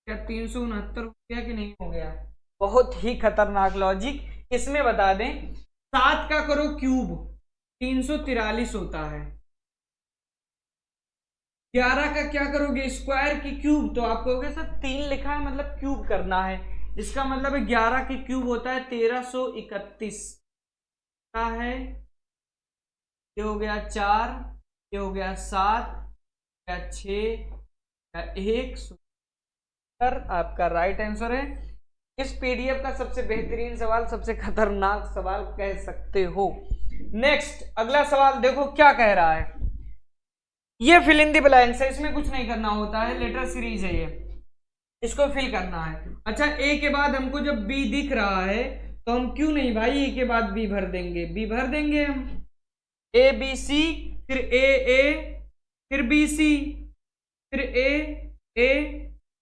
Speaker 1: क्या 369 हो गया कि नहीं हो गया? बहुत ही खतरनाक लॉजिक। इसमें बता दें 7 का करो क्यूब 343 होता है, 11 का क्या करोगे स्क्वायर की क्यूब, तो आप कहोगे सर 3 लिखा है मतलब क्यूब करना है, इसका मतलब 11 की क्यूब होता है 1331 का है। ये हो गया 4, ये हो गया 7, या 6, या 1। सर आपका राइट आंसर है। इस पीडीएफ का सबसे बेहतरीन सवाल, सबसे खतरनाक सवाल कह सकते हो। नेक्स्ट अगला सवाल देखो क्या कह रहा है, ये फिल इन द ब्लैंक्स है, इसमें कुछ नहीं करना होता है, लेटर सीरीज है ये, इसको फिल करना है। अच्छा ए के बाद हमको जब बी दिख रहा है तो हम क्यों नहीं भाई ए के बाद बी भर देंगे, बी भर देंगे हम, ए बी सी, फिर ए फिर बी सी, फिर ए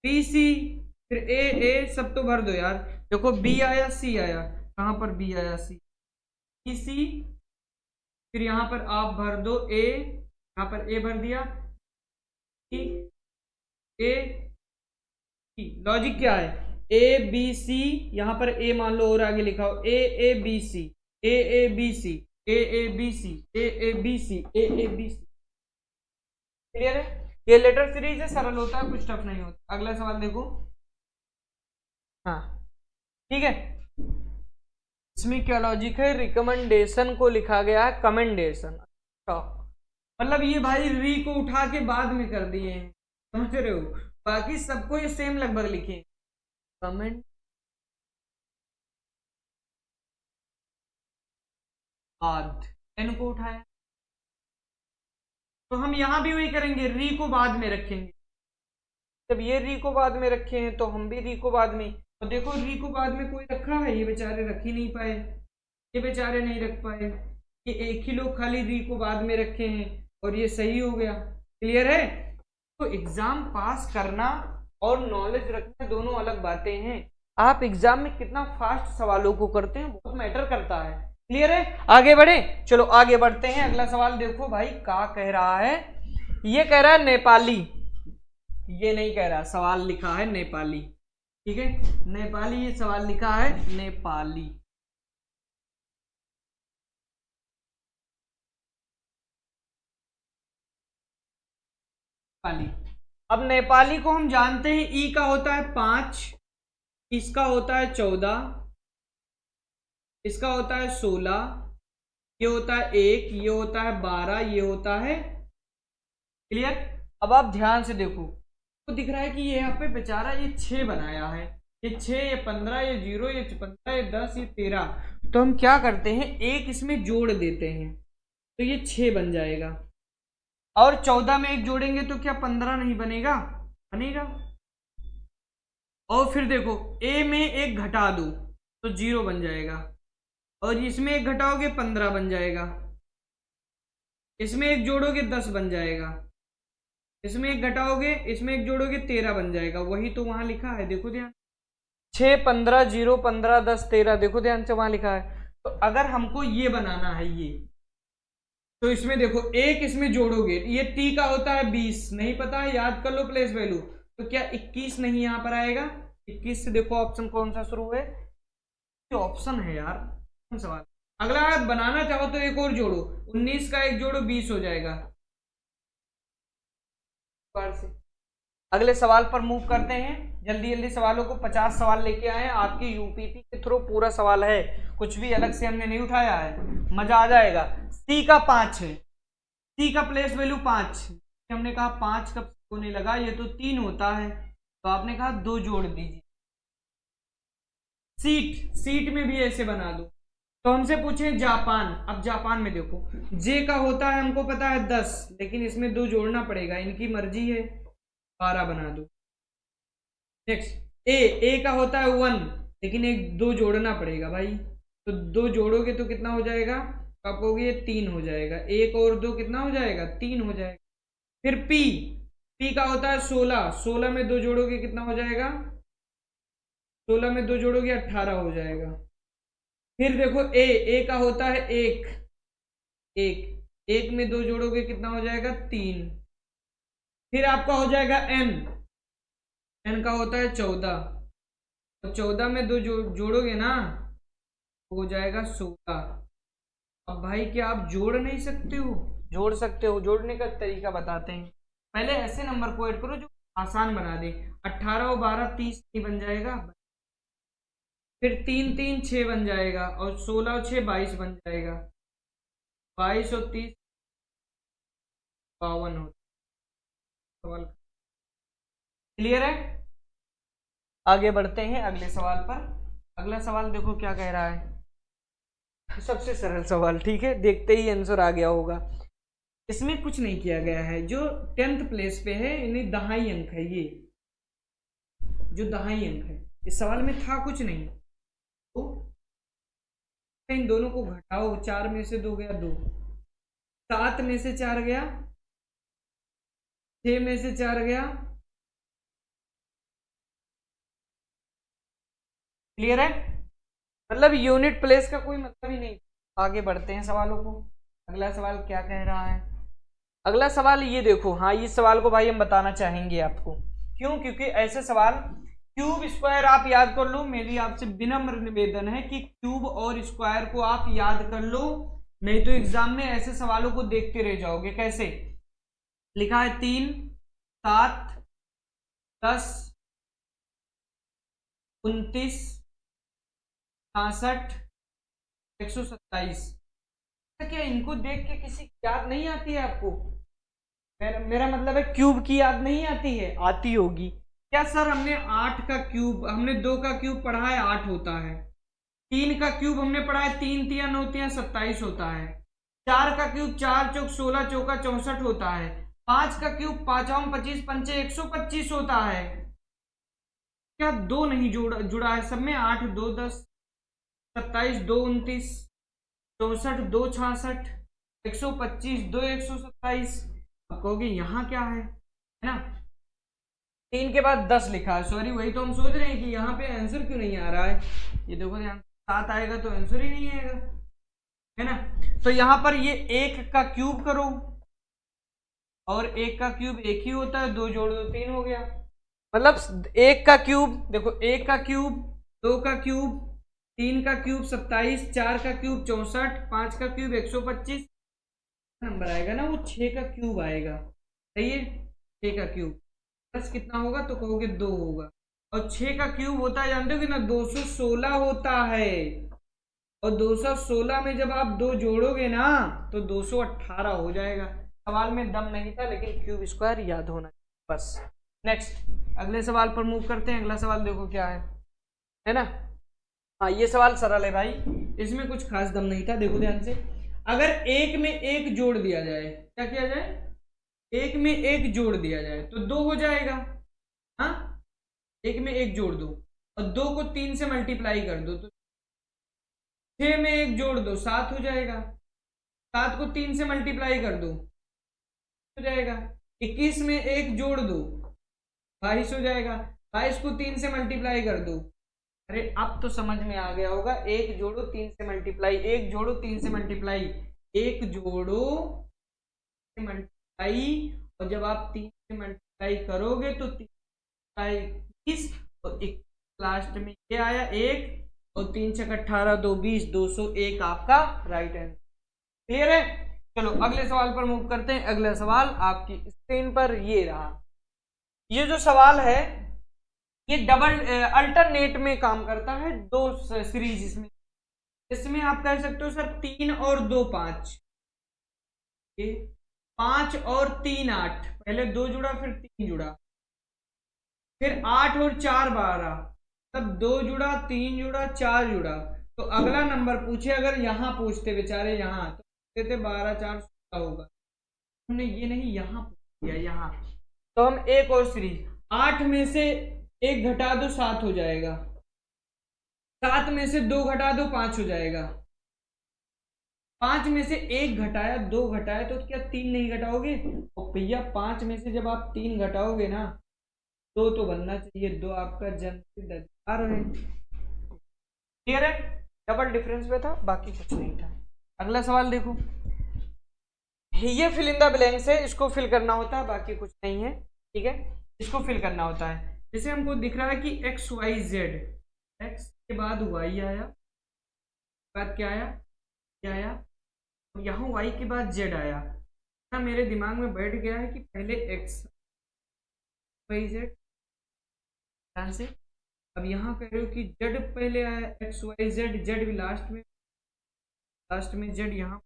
Speaker 1: बी सी, फिर ए सब तो भर दो यार। देखो बी आया सी आया, कहां पर बी आया सी सी, फिर यहां पर आप भर दो ए, यहां पर ए भर दिया, ए लॉजिक क्या है, ए बी सी, यहां पर ए मान लो और आगे लिखा हो A B C, A B C, A B C, A B C, A B C. Clear है? ये लेटर सीरीज है, सरल होता है, कुछ टफ नहीं होता। अगला सवाल देखो, हाँ ठीक है, इसमें क्या लॉजिक है, रिकमेंडेशन को लिखा गया है कमेंडेशन। मतलब ये भाई री को उठा के बाद में कर दिए हैं, समझ रहे हो, बाकी सबको ये सेम लगभग लिखे कमेंट बाद, एन को उठाया, तो हम यहां भी वही करेंगे, री को बाद में रखेंगे। जब ये री को बाद में रखे हैं तो हम भी री को बाद में, तो देखो री को बाद में कोई रखा है, ये बेचारे रख ही नहीं पाए, ये बेचारे नहीं रख पाए, ये एक ही लोग खाली री को बाद में रखे हैं और ये सही हो गया। क्लियर है? तो एग्जाम पास करना और नॉलेज रखना दोनों अलग बातें हैं। आप एग्जाम में कितना फास्ट सवालों को करते हैं बहुत मैटर करता है। क्लियर है? आगे बढ़े, चलो आगे बढ़ते हैं। अगला सवाल देखो भाई क्या कह रहा है। ये कह रहा है नेपाली, ये नहीं कह रहा, सवाल लिखा है नेपाली, ठीक है, नेपाली, ये सवाल लिखा है नेपाली। नेपाली, अब नेपाली को हम जानते हैं ई का होता है 5, इसका होता है 14, इसका होता है 16, ये होता है 1, ये होता है 12, ये होता है। क्लियर? अब आप ध्यान से देखो, तो दिख रहा है कि ये यहाँ पे बेचारा ये 6 बनाया है, ये 6, ये 15, ये 0, ये 15, ये 10, ये 13। तो हम क्या करते हैं, एक इसमें जोड़ देते हैं, तो ये 6 बन जाएगा। और 14 में एक जोड़ेंगे तो क्या 15 नहीं बनेगा? बनेगा। और फिर देखो, ए में एक घटा दो तो 0 बन जाएगा, और इसमें एक घटाओगे 15 बन जाएगा, इसमें एक जोड़ोगे 10 बन जाएगा, इसमें एक घटाओगे, इसमें एक जोड़ोगे 13 बन जाएगा। वही तो वहां लिखा है, देखो ध्यान, 6, 15, 0, 15, 10, 13, देखो ध्यान से वहां लिखा है। तो अगर हमको ये बनाना है ये, तो इसमें देखो एक इसमें जोड़ोगे, ये टी का होता है 20, नहीं पता है, याद कर लो प्लेस वैल्यू, तो क्या 21 नहीं यहां पर आएगा? 21 से देखो ऑप्शन कौन सा शुरू है, ऑप्शन है यार सवाल। अगला आप बनाना चाहो तो एक और जोड़ो, 19 का एक जोड़ो 20 हो जाएगा। से अगले सवाल पर मूव करते हैं, जल्दी जल्दी सवालों को, 50 सवाल लेके आए हैं आपकी यूपीपी के थ्रू, पूरा सवाल है, कुछ भी अलग से हमने नहीं उठाया है, मजा आ जाएगा। सी का 5 है, सी का प्लेस वैल्यू 5, हमने कहा 5 कब होने लगा, ये तो 3 होता है, तो आपने कहा 2 जोड़ दीजिए। सीट, सीट में भी ऐसे बना दो। तो हमसे पूछे जापान, अब जापान में देखो, जे का होता है हमको पता है 10, लेकिन इसमें 2 जोड़ना पड़ेगा, इनकी मर्जी है, 12 बना दो। नेक्स्ट ए का होता है 1, लेकिन एक 2 जोड़ना पड़ेगा भाई, तो 2 जोड़ोगे तो कितना हो जाएगा, आप कहोगे 3 हो जाएगा, 1 और 2 कितना हो जाएगा, 3 हो जाएगा। फिर पी का होता है 16, 16 में 2 जोड़ोगे कितना हो जाएगा, 16 में 2 जोड़ोगे 18 हो जाएगा। फिर देखो ए का होता है 1, 1 में 2 जोड़ोगे कितना हो जाएगा, 3। फिर आपका हो जाएगा एन का होता है 14, तो 14 में 2 जोड़ोगे ना हो जाएगा 16। अब भाई क्या आप जोड़ नहीं सकते हो? जोड़ सकते हो, जोड़ने का तरीका बताते हैं। पहले ऐसे नंबर को ऐड करो जो आसान बना दे, 18 और 12 30 नहीं बन जाएगा, फिर 3 3 6 बन जाएगा, और 16 और 6 22 बन जाएगा, 22 और 30 52 हो। सवाल क्लियर है? आगे बढ़ते हैं अगले सवाल पर। अगला सवाल देखो क्या कह रहा है, सबसे सरल सवाल, ठीक है, देखते ही आंसर आ गया होगा। इसमें कुछ नहीं किया गया है, जो 10th प्लेस पे है इन्हें दहाई अंक है, ये जो दहाई अंक है, इस सवाल में था कुछ नहीं, तो इन दोनों को घटाओ, 4 में से 2 गया 2, 7 में से 4 गया, 6 में से 4 गया। क्लियर है? मतलब यूनिट प्लेस का कोई मतलब ही नहीं। आगे बढ़ते हैं सवालों को। अगला सवाल क्या कह रहा है, अगला सवाल ये देखो, हाँ इस सवाल को भाई हम बताना चाहेंगे आपको, क्यों? क्योंकि ऐसे सवाल, क्यूब स्क्वायर आप याद कर लो, मेरी आपसे विनम्र निवेदन है कि क्यूब और स्क्वायर को आप याद कर लो, नहीं तो एग्जाम में ऐसे सवालों को देखते रह जाओगे। कैसे लिखा है, 3 7 10 29 66 127, क्या इनको देख के किसी की याद नहीं आती है आपको? मेरा मतलब है क्यूब की याद नहीं आती है, आती होगी क्या सर? हमने 8 का क्यूब, हमने 2 का क्यूब पढ़ा है 8 होता है, 3 का क्यूब हमने पढ़ा है 3 3 9 3 27 होता है, 4 का क्यूब 4 चौक 16 चौका 64 होता है, 5 का क्यूब 5 25 पंचे 125 होता है। क्या 2 नहीं जुड़ा है सब में? 8 2 10 27 2 29 64 2 66 125 2 127। अब कहोगे यहाँ क्या है ना? 3 के बाद 10 लिखा है, सॉरी वही तो हम सोच रहे हैं कि यहाँ पे आंसर क्यों नहीं आ रहा है। ये देखो यहाँ 7 आएगा तो आंसर ही नहीं आएगा, है ना। तो यहाँ पर ये 1 का क्यूब करो, और 1 का क्यूब 1 ही होता है, 2 जोड़ दो 3 हो गया। मतलब 1 का क्यूब देखो, 1 का क्यूब, 2 का क्यूब, 3 का क्यूब 27, 4 का क्यूब 64, 5 का क्यूब 125 नंबर आएगा ना, वो 6 का क्यूब आएगा। सही है, 6 का क्यूब प्लस कितना होगा तो कहोगे 2 होगा। और 6 का क्यूब होता है जानते हो कि ना 216 होता है। और 216 में जब आप 2 जोड़ोगे ना तो 218 हो जाएगा। सवाल में दम नहीं था, लेकिन क्यूब स्क्वायर याद होना बस। नेक्स्ट अगले सवाल पर मूव करते हैं। अगला सवाल देखो क्या है ना। हाँ, ये सवाल सरल है भाई, इसमें कुछ खास दम नहीं था। देखो ध्यान से, अगर 1 में 1 जोड़ दिया जाए, क्या किया जाए, 1 में 1 जोड़ दिया जाए तो 2 हो जाएगा। हाँ, 1 में 1 जोड़ दो और 2 को 3 से मल्टीप्लाई कर दो तो 6 में 1 जोड़ दो 7 हो जाएगा। 7 को 3 से मल्टीप्लाई कर दो हो जाएगा। 21 में 1 जोड़ दो 22 हो जाएगा। 22 को 3 से मल्टीप्लाई कर दो। अरे अब तो समझ में आ गया होगा, 1 जोड़ो 3 से मल्टीप्लाई, 1 जोड़ो 3 से मल्टीप्लाई, 1 जोड़ो मल्टीप्लाई, और जब आप 3 से मल्टीप्लाई करोगे तो 3 और 1 लास्ट में ये आया 1, और 3 छक 18, 2 20, 201 आपका राइट आंसर। क्लियर है। चलो अगले सवाल पर मूव करते हैं। अगला सवाल आपकी स्क्रीन पर ये रहा। ये जो सवाल है ये डबल अल्टरनेट में काम करता है, 2 सीरीज इसमें। इसमें आप कह सकते हो सर 3 और 2 5, 5 और 3 8, पहले 2 जुड़ा फिर 3 जुड़ा, फिर 8 और 4 12, तब 2 जुड़ा 3 जुड़ा 4 जुड़ा। तो अगला नंबर पूछे, अगर यहां पूछते बेचारे यहां तो पूछते थे 12 4 16 होगा, हमने ये नहीं यहां पूछ दिया यहां। तो हम एक और सीरीज, 8 में से 1 घटा दो 7 हो जाएगा, 7 में से 2 घटा दो 5 हो जाएगा, 5 में से 1 घटाया 2 घटाया तो क्या 3 नहीं घटाओगे? और भैया 5 में से जब आप 3 घटाओगे ना 2 तो बनना चाहिए, 2 आपका जन्मसिद्ध अधिकार है। क्लियर है, डबल डिफरेंस में था, बाकी कुछ नहीं था। अगला सवाल देखो, ये फिल इन द ब्लैंक्स है, इसको फिल करना होता है, बाकी कुछ नहीं है। ठीक है, इसको फिल करना होता है। जैसे हमको दिख रहा है कि एक्स वाई जेड, एक्स के बाद वाई आया, बाद क्या आया, क्या आया, और यहाँ वाई के बाद जेड आया। ना मेरे दिमाग में बैठ गया है कि पहले एक्स वाई जेड, ध्यान से। अब यहाँ कह रहे हो कि जेड पहले आया, एक्स वाई जेड, जेड भी लास्ट में, लास्ट में जेड यहाँ,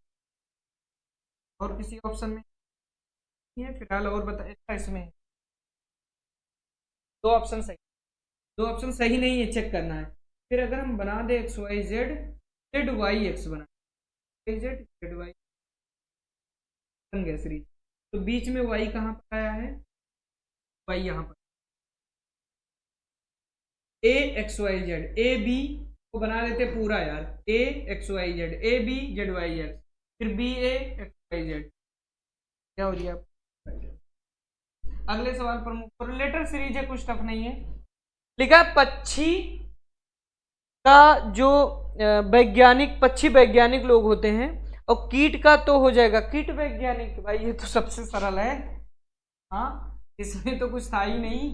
Speaker 1: और किसी ऑप्शन में नहीं है फिलहाल। और बता, इसमें 2 ऑप्शन सही, 2 ऑप्शन सही नहीं है, चेक करना है। फिर अगर हम बना दे X Y Z, Z Y X बना, जेड जेड वाई बन गया सीरीज। तो बीच में वाई कहाँ पर आया है, वाई यहाँ पर, A X Y Z, A B को बना लेते पूरा यार, A X Y Z, A B Z Y X, फिर B A X Y Z, क्या हो गया। अगले सवाल पर मूव करो, लेटर सीरीज है, कुछ टफ नहीं है। लिखा पक्षी का जो वैज्ञानिक, पक्षी वैज्ञानिक लोग होते हैं, और कीट का तो हो जाएगा कीट वैज्ञानिक। भाई ये तो सबसे सरल है, हाँ इसमें तो कुछ था ही नहीं।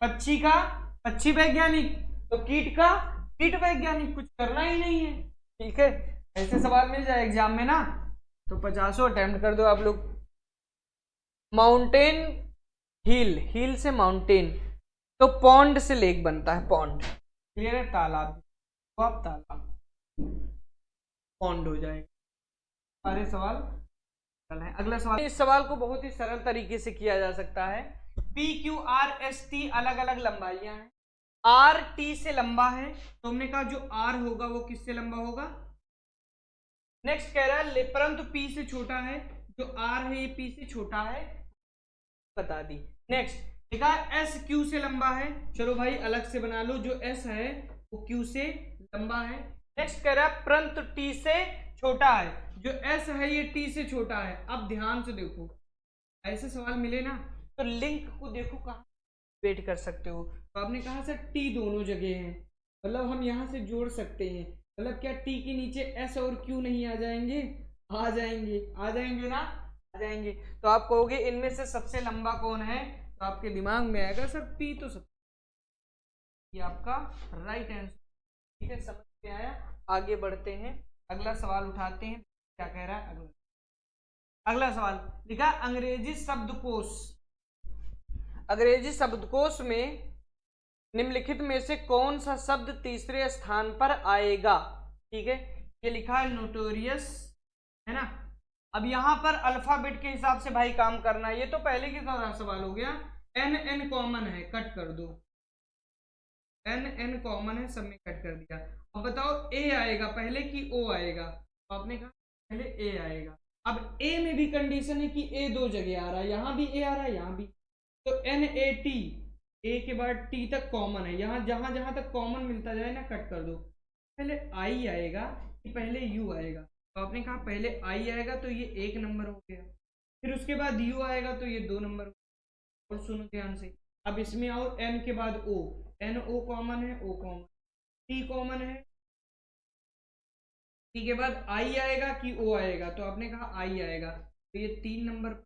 Speaker 1: पक्षी का पक्षी वैज्ञानिक, तो कीट का कीट वैज्ञानिक, कुछ करना ही नहीं है। ठीक है, ऐसे सवाल मिल जाए एग्जाम में ना तो 50 अटेम्प्ट कर दो आप लोग। माउंटेन, हिल, हिल से माउंटेन, तो पॉन्ड से लेक बनता है, पॉन्ड। क्लियर है, तालाब, तो आप तालाब पॉन्ड हो जाएगा। सारे सवाल सरल हैं। अगला सवाल, इस सवाल को बहुत ही सरल तरीके से किया जा सकता है। P Q R S T अलग अलग लंबाइयां हैं, आर टी से लंबा है, तो हमने कहा जो आर होगा वो किससे लंबा होगा। नेक्स्ट कह रहा है परंतु पी से छोटा है, जो आर है ये पी से छोटा है, बता दी। नेक्स्ट देखा एस क्यू से लंबा है, चलो भाई अलग से बना लो, जो एस है वो क्यू से लंबा है। नेक्स्ट कह रहा है परंतु टी से छोटा है, जो एस है ये टी से छोटा है। अब ध्यान से देखो, ऐसे सवाल मिले ना तो लिंक को देखो कहाँ वेट कर सकते हो। तो आपने कहा सर टी दोनों जगह है, मतलब हम यहाँ से जोड़ सकते हैं, मतलब क्या टी के नीचे एस और क्यू नहीं आ जाएंगे? आ जाएंगे, आ जाएंगे ना, आ जाएंगे। तो आप कहोगे इनमें से सबसे लंबा कौन है, तो आपके दिमाग में आएगा सर पी, तो सब ये आपका राइट आंसर। ठीक है, समझ में आया? आगे बढ़ते हैं, अगला सवाल उठाते हैं, क्या कह रहा है अगला। अगला सवाल लिखा अंग्रेजी शब्दकोश, अंग्रेजी शब्दकोश में निम्नलिखित में से कौन सा शब्द तीसरे स्थान पर आएगा? ठीक है, ये लिखा है नोटोरियस, है ना। अब यहां पर अल्फाबेट के हिसाब से भाई काम करना है, ये तो पहले की तरह सवाल हो गया। एन एन कॉमन है, कट कर दो, एन एन कॉमन है, सब में कट कर दिया। अब बताओ ए आएगा पहले कि ओ आएगा? तो आपने कहा पहले ए आएगा। अब ए में भी कंडीशन है कि ए दो जगह आ रहा है, यहां भी ए आ रहा है, यहां भी। तो एन ए टी, ए के बाद टी तक कॉमन है, यहां जहां जहां तक कॉमन मिलता जाए ना कट कर दो। पहले आई आएगा कि पहले यू आएगा? तो आपने कहा पहले आई आएगा, तो ये एक नंबर हो गया। फिर उसके बाद यू आएगा तो ये दो नंबर। और सुनो ध्यान से, अब इसमें आओ एन के बाद ओ, एन ओ कॉमन है, ओ कॉमन, टी कॉमन है, टी के बाद आई आएगा कि ओ आएगा? तो आपने कहा आई आएगा, तो ये 3 नंबर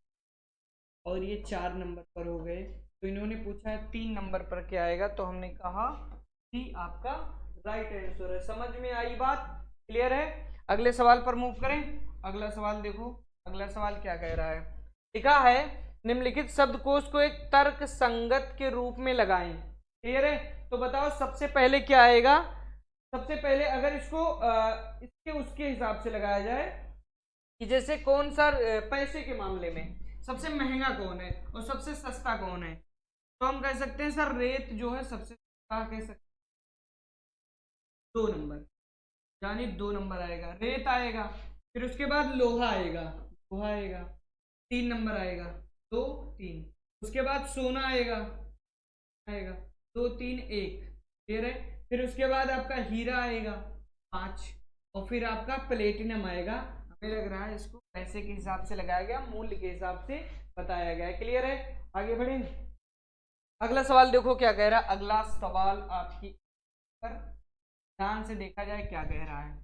Speaker 1: और ये 4 नंबर पर हो गए। तो इन्होंने पूछा है 3 नंबर पर क्या आएगा, तो हमने कहा कि आपका राइट आंसर है। समझ में आई बात? क्लियर है? अगले सवाल पर मूव करें। अगला सवाल देखो, अगला सवाल क्या कह रहा है, लिखा है निम्नलिखित शब्दकोश को एक तर्क संगत के रूप में लगाएं। क्लियर है? तो बताओ सबसे पहले क्या आएगा? सबसे पहले अगर इसको इसके उसके हिसाब से लगाया जाए कि जैसे कौन सा पैसे के मामले में सबसे महंगा कौन है और सबसे सस्ता कौन है, तो हम कह सकते हैं सर रेत जो है सबसे सस्ता, कह सकते 2 नंबर, यानी 2 नंबर आएगा, रेत आएगा। फिर उसके बाद लोहा आएगा, लोहा आएगा, 3 नंबर आएगा, 2 3। उसके बाद सोना आएगा, आएगा 2 3 1। क्लियर है? फिर उसके बाद आपका हीरा आएगा 5, और फिर आपका प्लेटिनम आएगा। हमें लग रहा है इसको पैसे के हिसाब से लगाया गया, मूल्य के हिसाब से बताया गया है। क्लियर है? आगे बढ़ें। अगला सवाल देखो क्या कह रहा है, अगला सवाल आपकी पर ध्यान से देखा जाए क्या कह रहा है।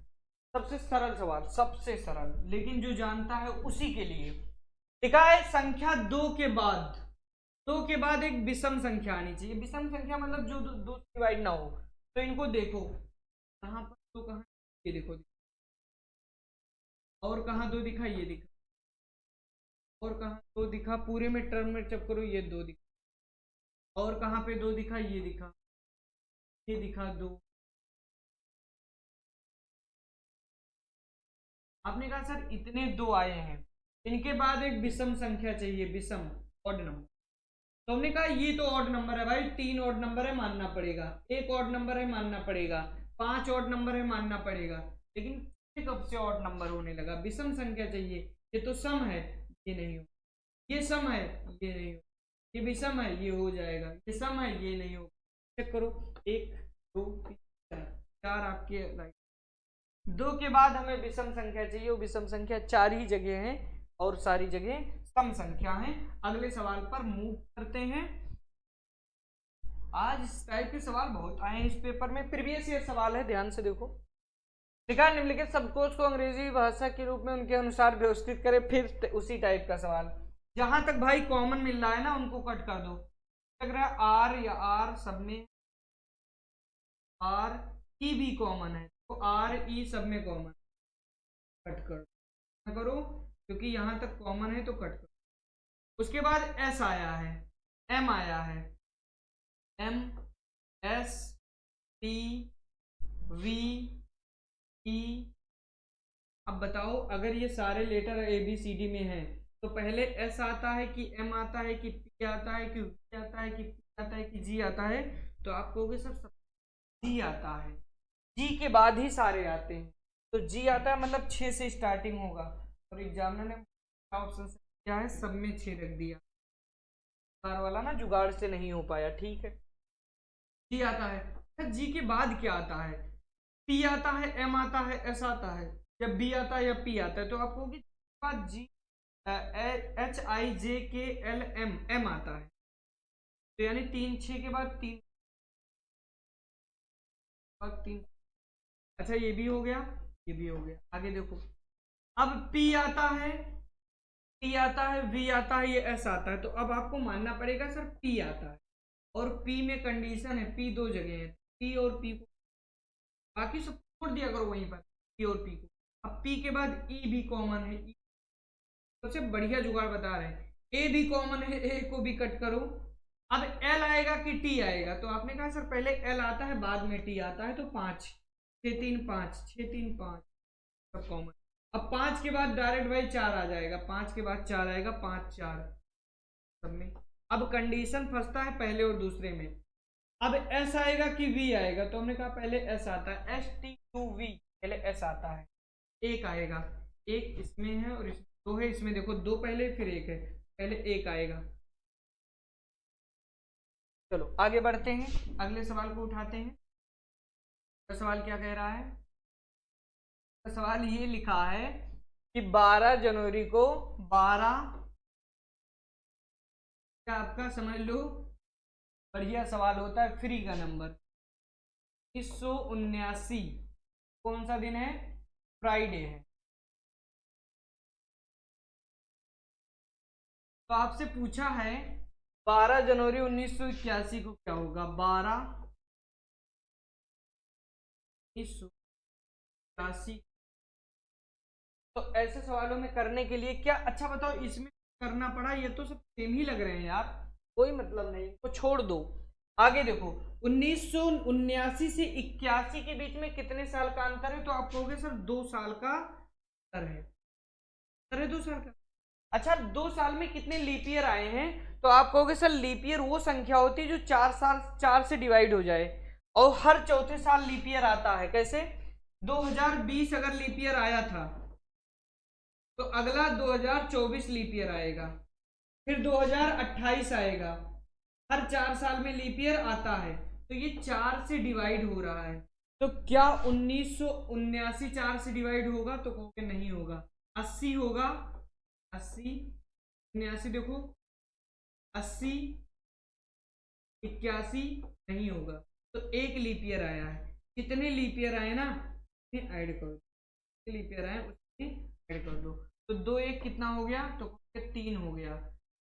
Speaker 1: सबसे सरल सवाल, सबसे सरल, लेकिन जो जानता है उसी के लिए। लिखा है संख्या 2 के बाद एक विषम संख्या आनी चाहिए। विषम संख्या मतलब जो दो से डिवाइड ना हो। तो इनको देखो, कहां पर दो, कहां, ये देखो, और कहां 2 दिखा, ये दिखा, और कहां 2 दिखा, पूरे में टर्म में जब करो ये 2 दिखा, और कहां पे 2 दिखा, ये दिखा, ये दिखा 2। आपने कहा सर इतने 2 आए हैं, इनके बाद एक विषम संख्या चाहिए, विषम ऑड नंबर। तो हमने कहा ये तो ऑड नंबर है भाई, 3 ऑड नंबर है मानना पड़ेगा, 1 ऑड नंबर है मानना पड़ेगा, 5 ऑड नंबर है मानना पड़ेगा। लेकिन ये कब से ऑड नंबर होने लगा? विषम संख्या चाहिए। ये तो सम है, ये नहीं हो, ये सम है, ये नहीं हो, ये विषम है, ये हो जाएगा, ये सम है, ये नहीं हो। चेक करो, 1 2 3 4, 4 आपके राइट। 2 के बाद हमें विषम संख्या चाहिए, वो विषम संख्या 4 ही जगह है और सारी जगह सम संख्या है। अगले सवाल पर मूव करते हैं। आज इस टाइप के सवाल बहुत आए हैं इस पेपर में, प्रीवियस ईयर सवाल है, ध्यान से देखो। लिखा निम्नलिखित शब्दकोश को अंग्रेजी भाषा के रूप में उनके अनुसार व्यवस्थित करें। फिर उसी टाइप का सवाल, जहां तक भाई कॉमन मिल रहा है ना उनको कट कर दो। लग रहा है आर या आर, सब में आर ई भी कॉमन है, तो आर ई सब में कॉमन, कट कर करो, क्योंकि यहां तक कॉमन है तो कट करो। उसके बाद एस आया है, एम आया है, M S T V E. अब बताओ अगर ये सारे letter A B C D में हैं तो पहले एस आता है कि एम आता है कि पी आता है कि वी आता है कि पी आता है कि जी आता है? तो आप कहोगे सर सब जी आता है, जी के बाद ही सारे आते हैं। तो जी आता है मतलब 6 से स्टार्टिंग होगा, और एग्जामिनर ने ऑप्शन क्या है, सब में 6 रख दिया, कार वाला ना जुगाड़ से नहीं हो पाया। ठीक है, जी आता है, जी के बाद क्या आता है? पी आता है, एम आता है, एस आता है, या बी आता है या पी आता है? तो आप कहोगे बाद जी एच आई जे के एल एम, एम आता है। तो यानी 3 6 के बाद 3, अच्छा ये भी हो गया, ये भी हो गया। आगे देखो, अब P आता है, T आता है, V आता है, ये S आता है। तो अब आपको मानना पड़ेगा सर P आता है, और P में कंडीशन है, P दो जगह है, P और P को बाकी सब छोड़ दिया करो वहीं पर, P और P को। अब P के बाद E भी कॉमन है, E सबसे बढ़िया जुगाड़ बता रहे हैं। A भी कॉमन है, A को भी कट करो। अब L आएगा कि T आएगा, तो आपने कहा सर पहले L आता है बाद में T आता है, तो 5 6 3 5 6 3 5 सब कॉमन। अब 5 के बाद डायरेक्ट भाई 4 आ जाएगा, 5 के बाद 4 आएगा, 5 4 सब में। अब कंडीशन फंसता है पहले और दूसरे में। अब S आएगा कि V आएगा, तो हमने कहा पहले S आता है, STUV, पहले S आता है, एक आएगा, एक इसमें है और इसमें दो है, इसमें देखो दो पहले फिर एक है, पहले एक आएगा। चलो आगे बढ़ते हैं, अगले सवाल को उठाते हैं। तो सवाल क्या कह रहा है? तो सवाल ये लिखा है कि 12 जनवरी को 12, क्या आपका समझ लो बढ़िया सवाल होता है, फ्री का नंबर, 1979 कौन सा दिन है? फ्राइडे है। तो आपसे पूछा है 12 जनवरी 1981 को क्या होगा? 12 1981। तो ऐसे सवालों में करने के लिए क्या, अच्छा बताओ इसमें करना पड़ा, ये तो सब सेम ही लग रहे हैं यार, कोई मतलब नहीं, तो छोड़ दो। आगे देखो, 1979 से 81 के बीच में कितने साल का अंतर है? तो आप कहोगे सर 2 साल का अंतर है। अरे 2 साल का, अच्छा 2 साल में कितने लीप ईयर आए हैं? तो आप कहोगे सर लीप ईयर वो संख्या होती है जो 4 साल 4 से डिवाइड हो जाए, और हर चौथे साल लीप ईयर आता है। कैसे? 2020 अगर लीप ईयर आया था, तो अगला 2024 लीप ईयर आएगा, फिर 2028 आएगा, हर 4 साल में लीप ईयर आता है, तो ये 4 से डिवाइड हो रहा है। तो क्या 1979 4 से डिवाइड होगा? तो कहोगे नहीं होगा। 80 होगा, 80 79 देखो, 80 81 नहीं होगा। तो एक लीप ईयर आया है, कितने लीप ईयर आए ना ऐड करो, लीप ईयर आए उसमें ऐड कर दो, तो 2 1 कितना हो गया? तो 3 हो गया।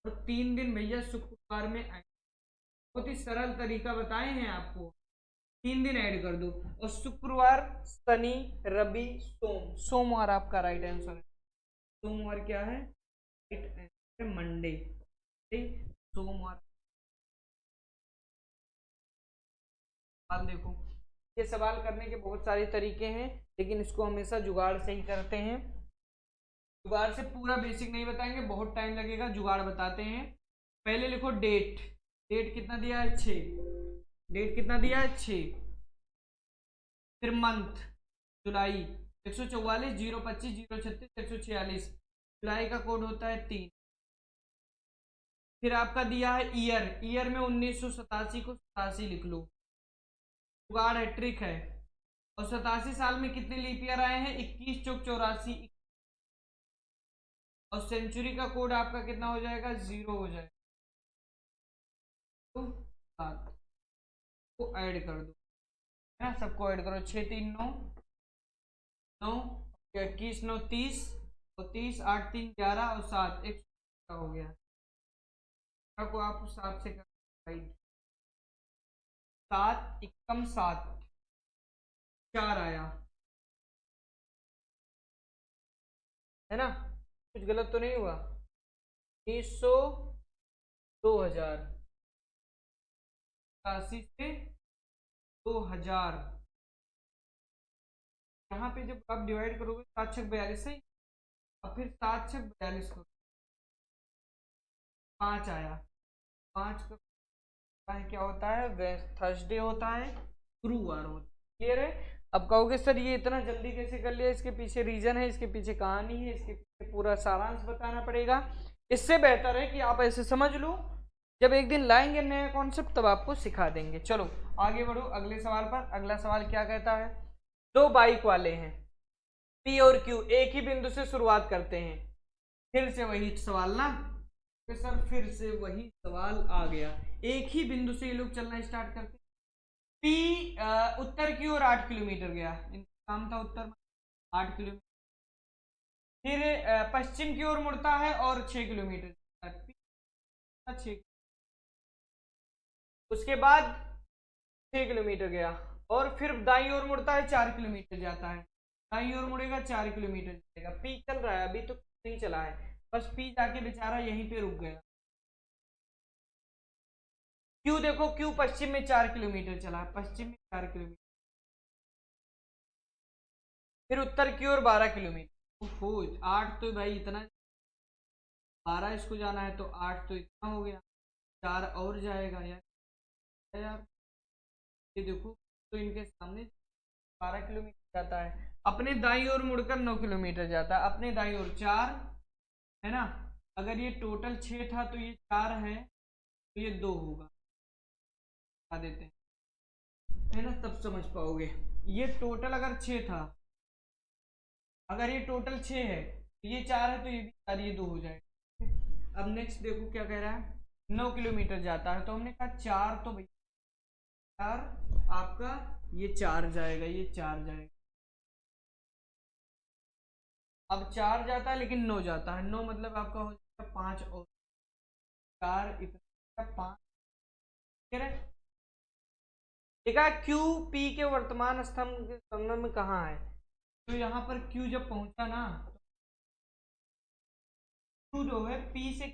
Speaker 1: और 3 दिन भैया शुक्रवार में ऐड, बहुत ही सरल तरीका बताए हैं आपको, 3 दिन ऐड कर दो, और शुक्रवार शनि रवि सोम, सोमवार आपका राइट आंसर है। सोमवार क्या है? राइट आंसर है मंडे, सोमवार। सवाल देखो, ये सवाल करने के बहुत सारे तरीके हैं, लेकिन इसको हमेशा जुगाड़ से ही करते हैं। जुगाड़ से पूरा बेसिक नहीं बताएंगे, बहुत टाइम लगेगा, जुगाड़ बताते हैं। पहले लिखो डेट, डेट कितना दिया है? 6, डेट कितना दिया है? 6। फिर मंथ जुलाई, 144 025 036 146, जुलाई का कोड होता है 3। फिर आपका दिया है ईयर, ईयर में 1987 को 87 लिख लो, जुगाड़ है, ट्रिक है। और 87 साल में कितने लीप ईयर आए हैं? 21 चौक 84, और सेंचुरी का कोड आपका कितना हो जाएगा? 0 हो जाएगा। तो 7 को ऐड कर दो, है ना, सबको ऐड करो, 6 3 9 9, 21 9 30, और 30 8 3 11, और 7 1 हो गया। को आप 7 से कर, 7 एकम 7 4 आया, है ना, कुछ गलत तो नहीं हुआ? 1900 2000, 80 से 2000, यहाँ पे जब आप डिवाइड करोगे 7 6 42 है, और फिर 7 6 42 को 5 आया, 5 का क्या होता है? थर्सडे होता है, गुरुवार होता है। क्लियर है? अब कहोगे सर ये इतना जल्दी कैसे कर लिया? इसके पीछे रीजन है, इसके पीछे कहानी है, इसके पीछे पूरा सारांश बताना पड़ेगा। इससे बेहतर है कि आप ऐसे समझ लो, जब एक दिन लाएंगे नया कॉन्सेप्ट तब आपको सिखा देंगे। चलो आगे बढ़ो अगले सवाल पर। अगला सवाल क्या कहता है? 2 बाइक वाले हैं, पी और क्यू, एक ही बिंदु से शुरुआत करते हैं। फिर से वही सवाल ना, तो सर फिर से वही सवाल आ गया, एक ही बिंदु से ये लोग चलना स्टार्ट करते। पी उत्तर की ओर 8 किलोमीटर गया, काम था उत्तर में 8 किलोमीटर। फिर पश्चिम की ओर मुड़ता है और 6 किलोमीटर 6। उसके बाद 6 किलोमीटर गया और फिर दाईं ओर मुड़ता है 4 किलोमीटर जाता है। दाईं ओर मुड़ेगा 4 किलोमीटर जाएगा। पी चल रहा है, अभी तो नहीं चला है, बस पी जाके बेचारा यहीं पे रुक गया। क्यू देखो, क्यू पश्चिम में 4 किलोमीटर चला है, पश्चिम में 4 किलोमीटर। फिर उत्तर की ओर 12 किलोमीटर। ओहो 8 तो भाई इतना, 12 इसको जाना है तो 8 तो इतना हो गया, 4 और जाएगा यार ये देखो, तो इनके सामने 12 किलोमीटर जाता है। अपने दाईं ओर मुड़कर 9 किलोमीटर जाता है। अपने दाईं ओर 4 है ना, अगर ये टोटल 6 था तो ये 4 है तो ये 2 होगा, बता देते हैं है ना, तब समझ पाओगे। ये टोटल अगर 6 था, अगर ये टोटल 6 है तो ये 4 है तो ये भी 4, ये 2 हो जाएगा। अब नेक्स्ट देखो क्या कह रहा है, 9 किलोमीटर जाता है तो हमने कहा 4, तो भाई 4 आपका ये 4 जाएगा, ये 4 जाएगा। अब 4 जाता है लेकिन 9 जाता है, 9 मतलब आपका हो जाएगा 5 और 4 इतना 5। देखा क्यू पी के वर्तमान स्तंभ के संगम में कहाँ है, तो यहाँ पर क्यू जब पहुंचा ना, क्यू जो है पी से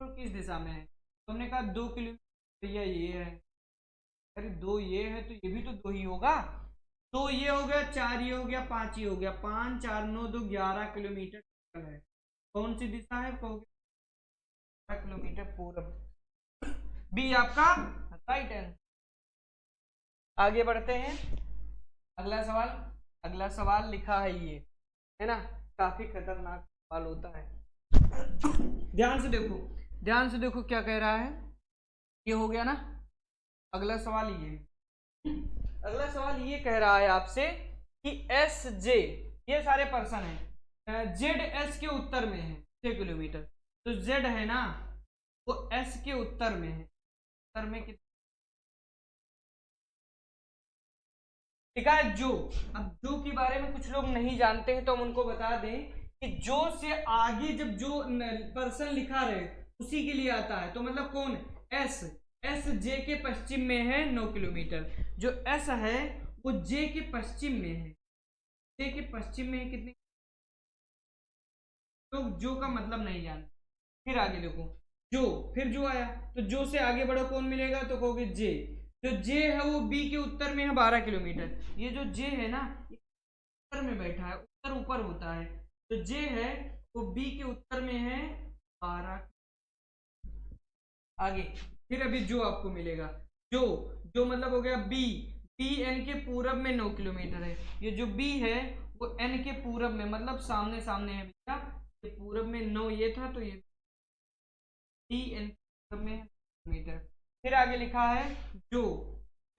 Speaker 1: किस दिशा में है, तो हमने कहा 2 किलोमीटर, भैया ये है, अरे 2 ये है तो ये भी तो 2 ही होगा, 2 ये हो गया, 4 ये हो गया, 5 ये हो गया, 5 4 9 2 11 किलोमीटर है। कौन सी दिशा है कहोगे, 11 किलोमीटर पूर्व, बी आपका राइट है। आगे बढ़ते हैं, अगला सवाल। अगला सवाल लिखा है ये, है ना, काफी खतरनाक सवाल होता है। ध्यान से देखो, ध्यान से देखो क्या कह रहा है, ये हो गया ना। अगला सवाल ये, अगला सवाल ये कह रहा है आपसे कि एस जे, ये सारे पर्सन है, जेड एस के उत्तर में है 6 किलोमीटर, तो जेड है ना वो एस के उत्तर में है, उत्तर में कितना, ठीक है जो। अब जो के बारे में कुछ लोग नहीं जानते हैं तो हम उनको बता दें कि जो से आगे जब जो पर्सन लिखा रहे उसी के लिए आता है, तो मतलब कौन, एस, एस जे के पश्चिम में है 9 किलोमीटर, जो एस है वो जे के पश्चिम में है, जे के पश्चिम में है कितने, तो जो का मतलब नहीं जानते। फिर आगे देखो जो, फिर जो आया तो जो से आगे बढ़ो कौन मिलेगा, तो कहोगे जे, जो जे है वो बी के उत्तर में है 12 किलोमीटर, ये जो जे है ना उत्तर में बैठा है, उत्तर ऊपर होता है, तो जे है वो बी के उत्तर में है 12। आगे फिर अभी जो आपको मिलेगा, जो, जो मतलब हो गया बी, बी एन के पूरब में 9 किलोमीटर है, ये जो बी है वो एन के पूरब में, मतलब सामने सामने है भैया, ये पूरब में 9 ये था तो ये बी एन के पूरब में है किलोमीटर। फिर आगे लिखा है जो,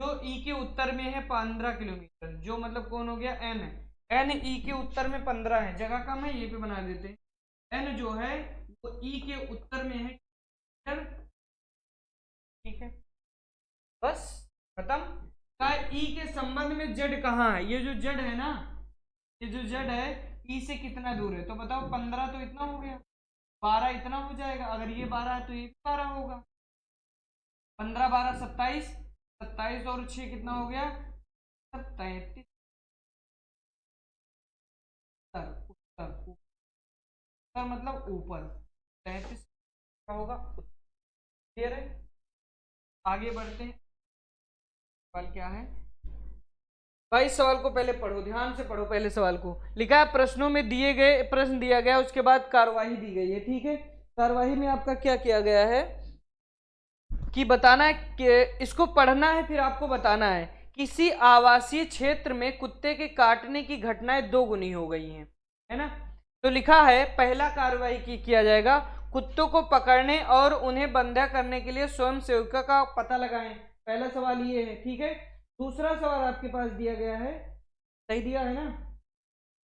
Speaker 1: जो ई के उत्तर में है 15 किलोमीटर, जो मतलब कौन हो गया, एन है, एन ई के उत्तर में 15 है, जगह कम है ये पे बना देते, एन जो है वो ई के उत्तर में है, ठीक है बस खत्म। का ई के संबंध में जेड कहाँ है, ये जो जेड है ना, ये जो जेड है ई से कितना दूर है, तो बताओ 15 तो इतना हो गया, 12 इतना हो जाएगा, अगर ये 12 है तो ये भी 12 होगा, 15 12 27, 27 और 6 कितना हो गया 33, उत्तर उत्तर उत्तर मतलब ऊपर, 33 का होगा, क्लियर है। आगे बढ़ते हैं, सवाल क्या है भाई, सवाल को पहले पढ़ो, ध्यान से पढ़ो, पहले सवाल को लिखा है प्रश्नों में दिए गए, प्रश्न दिया गया उसके बाद कार्यवाही दी गई है, ठीक है। कार्यवाही में आपका क्या किया गया है कि बताना है कि इसको पढ़ना है, फिर आपको बताना है किसी आवासीय क्षेत्र में कुत्ते के काटने की घटनाएं 2 गुनी हो गई हैं, है ना। तो लिखा है पहला कार्यवाही की किया जाएगा, कुत्तों को पकड़ने और उन्हें बंधा करने के लिए स्वयं सेवका का पता लगाएं, पहला सवाल ये है, ठीक है। दूसरा सवाल आपके पास दिया गया है, सही दिया है ना,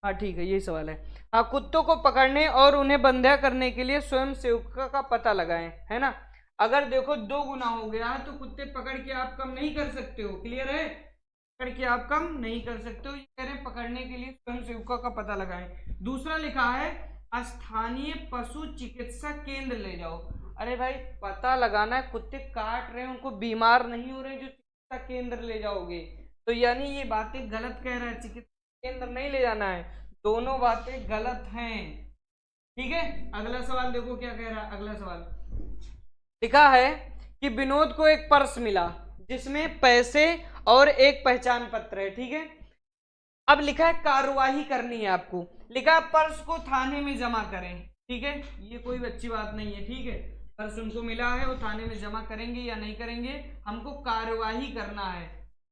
Speaker 1: हाँ ठीक है यही सवाल है, हाँ कुत्तों को पकड़ने और उन्हें बंधा करने के लिए स्वयं सेवका का पता लगाएं, है ना। अगर देखो 2 गुना हो गया है तो कुत्ते पकड़ के आप कम नहीं कर सकते हो, क्लियर है। पकड़ के आप कम नहीं कर सकते हो। ये कह रहे हैं पकड़ने के लिए स्वयं सेवकों का पता लगाएं। दूसरा लिखा है स्थानीय पशु चिकित्सा केंद्र ले जाओ। अरे भाई पता लगाना है, कुत्ते काट रहे हैं उनको बीमार नहीं हो रहे जो चिकित्सा केंद्र ले जाओगे, तो यानी ये बातें गलत कह रहा है, चिकित्सा केंद्र नहीं ले जाना है, दोनों बातें गलत हैं। ठीक है, अगला सवाल देखो क्या कह रहा है। अगला सवाल लिखा है कि विनोद को एक पर्स मिला जिसमें पैसे और एक पहचान पत्र है। ठीक है, अब लिखा है कार्यवाही करनी है आपको, लिखा है पर्स को थाने में जमा करें। ठीक है, ये कोई अच्छी बात नहीं है। ठीक है, पर्स उनको मिला है, वो थाने में जमा करेंगे या नहीं करेंगे, हमको कार्यवाही करना है,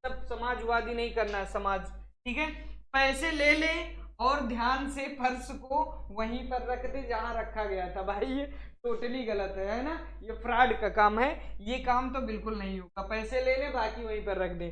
Speaker 1: सब समाजवादी नहीं करना है समाज। ठीक है, पैसे ले ले और ध्यान से पर्स को वहीं पर रख दे जहां रखा गया था। भाई ये टोटली गलत है ना, ये फ्रॉड का काम है, ये काम तो बिल्कुल नहीं होगा। पैसे ले ले बाकी वहीं पर रख दे।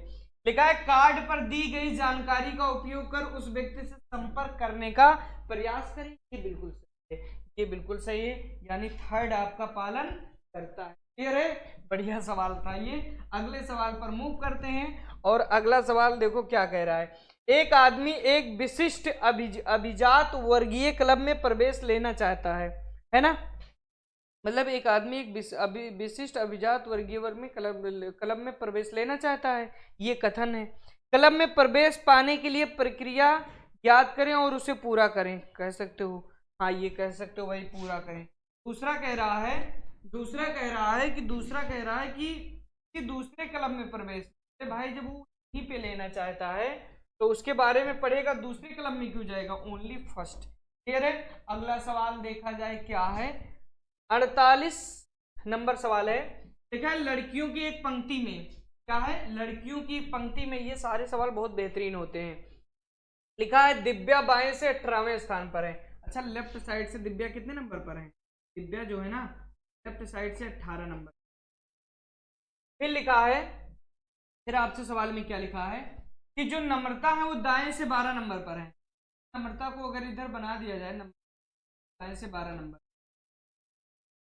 Speaker 1: लिखा है कार्ड पर दी गई जानकारी का उपयोग कर उस व्यक्ति से संपर्क करने का प्रयास करें। ये बिल्कुल सही है, ये बिल्कुल सही है, यानी थर्ड आपका पालन करता है। क्लियर है, बढ़िया सवाल था ये। अगले सवाल पर मूव करते हैं और अगला सवाल देखो क्या कह रहा है। एक आदमी एक विशिष्ट अभिजात वर्गीय क्लब में प्रवेश लेना चाहता है ना, मतलब एक आदमी एक विशिष्ट अभिजात वर्गीय वर्ग में क्लब में प्रवेश लेना चाहता है, ये कथन है। क्लब में प्रवेश पाने के लिए प्रक्रिया याद करें और उसे पूरा करें। कह सकते हो, हाँ ये कह सकते हो भाई, पूरा करें। दूसरा कह रहा है कि दूसरे क्लब में प्रवेश, भाई जब वो यहीं पे लेना चाहता है तो उसके बारे में पढ़ेगा, दूसरे क्लब में क्यों जाएगा, ओनली फर्स्ट। क्लियर है, अगला सवाल देखा जाए क्या है। 48 नंबर सवाल है, देखा है लड़कियों की एक पंक्ति में, क्या है लड़कियों की पंक्ति में, ये सारे सवाल बहुत बेहतरीन होते हैं। लिखा है दिव्या बाएं से 18वें स्थान पर है। अच्छा, लेफ्ट साइड से दिव्या कितने नंबर पर है, दिव्या जो है ना लेफ्ट साइड से 18 नंबर। फिर लिखा है, फिर आपसे सवाल में क्या लिखा है कि जो नम्रता है वो दाएं से 12 नंबर पर है। नम्रता को अगर इधर बना दिया जाए, दाएं से 12 नंबर,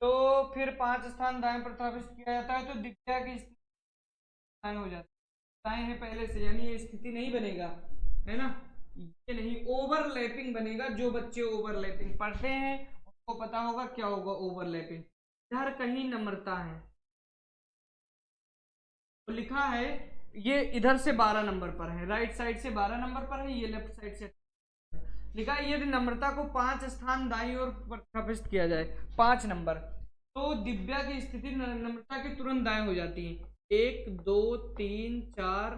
Speaker 1: तो फिर 5 स्थान दाएं पर प्रवेश किया जाता है, तो दिव्या की स्थिति दाएं हो जाती है, दाएं है पहले से, यानी ये स्थिति नहीं बनेगा, है ना, ये नहीं, ओवरलैपिंग बनेगा। जो बच्चे ओवरलैपिंग पढ़ते हैं उनको पता होगा क्या होगा ओवरलैपिंग। इधर कहीं नम्रता है तो लिखा है ये इधर से 12 नंबर पर है, राइट साइड से 12 नंबर पर है, ये लेफ्ट साइड से लिखा है। यदि नम्रता को 5 स्थान दाईं ओर प्रविष्ट किया जाए, 5 नंबर, तो दिव्या की स्थिति नम्रता के तुरंत दाएं हो जाती है। 1 2 3 4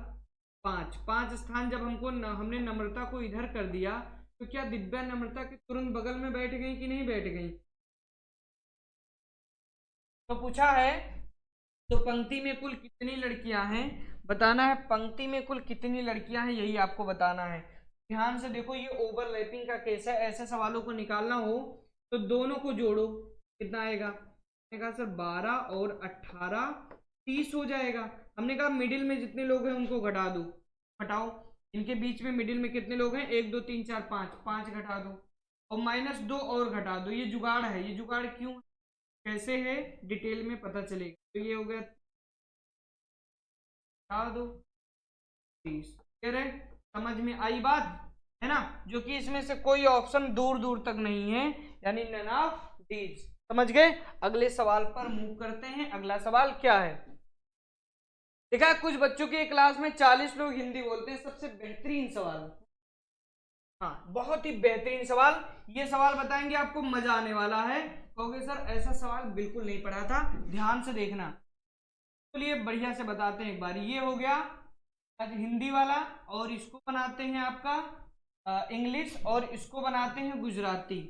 Speaker 1: 5, 5 स्थान जब हमने नम्रता को इधर कर दिया, तो क्या दिव्या नम्रता के तुरंत बगल में बैठ गई कि नहीं बैठ गई। तो पूछा है तो पंक्ति में कुल कितनी लड़कियां हैं बताना है, पंक्ति में कुल कितनी लड़कियां हैं यही आपको बताना है। ध्यान से देखो, ये ओवरलैपिंग का केस है, ऐसे सवालों को निकालना हो तो दोनों को जोड़ो, कितना आएगा, हमने कहा सर 12 और 18 30 हो जाएगा। हमने कहा मिडिल में जितने लोग हैं उनको घटा दो, घटाओ, इनके बीच में मिडिल में कितने लोग हैं, 1 2 3 4 5, 5 घटा दो और -2 और घटा दो। ये जुगाड़ है, ये जुगाड़ क्यों कैसे है डिटेल में पता चलेगा। तो ये हो गया, घटा दो 30। क्लियर है, समझ में आई बात है ना, जो कि इसमें से कोई ऑप्शन दूर दूर तक नहीं है, यानी नन ऑफ दीज। समझ गए, अगले सवाल पर मूव करते हैं। अगला सवाल क्या है, देखा कुछ बच्चों की क्लास में 40 लोग हिंदी बोलते हैं। सबसे बेहतरीन सवाल, हाँ बहुत ही बेहतरीन सवाल, ये सवाल बताएंगे आपको मजा आने वाला है, कहोगे सर ऐसा सवाल बिल्कुल नहीं पढ़ा था। ध्यान से देखना, तो ये बढ़िया से बताते हैं एक बार। ये हो गया आज हिंदी वाला, और इसको बनाते हैं आपका इंग्लिश, और इसको बनाते हैं गुजराती।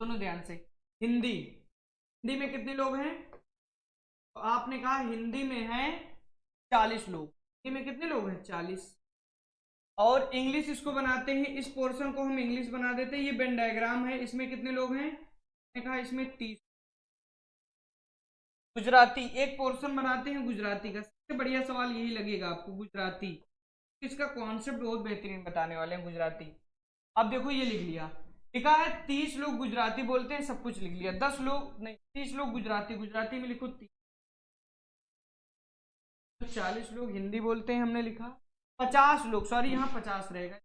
Speaker 1: दोनों ध्यान से, हिंदी, हिंदी में कितने लोग हैं, तो आपने कहा हिंदी में हैं 40 लोग, हिंदी में कितने लोग हैं 40। और इंग्लिश इसको बनाते हैं, इस पोर्शन को हम इंग्लिश बना देते हैं, ये वेन डायग्राम है, इसमें कितने लोग हैं, मैंने कहा इसमें 30। गुजराती एक पोर्शन बनाते हैं गुजराती का, सबसे बढ़िया सवाल यही लगेगा आपको, गुजराती, इसका कॉन्सेप्ट बहुत बेहतरीन बताने वाले हैं गुजराती। अब देखो ये लिख लिया, लिखा है 30 लोग गुजराती बोलते हैं, सब कुछ लिख लिया। 10 लोग नहीं, 30 लोग गुजराती, गुजराती में लिखो 30। 40 लोग हिंदी बोलते हैं हमने लिखा, 50 लोग, सॉरी यहाँ 50 रहेगा,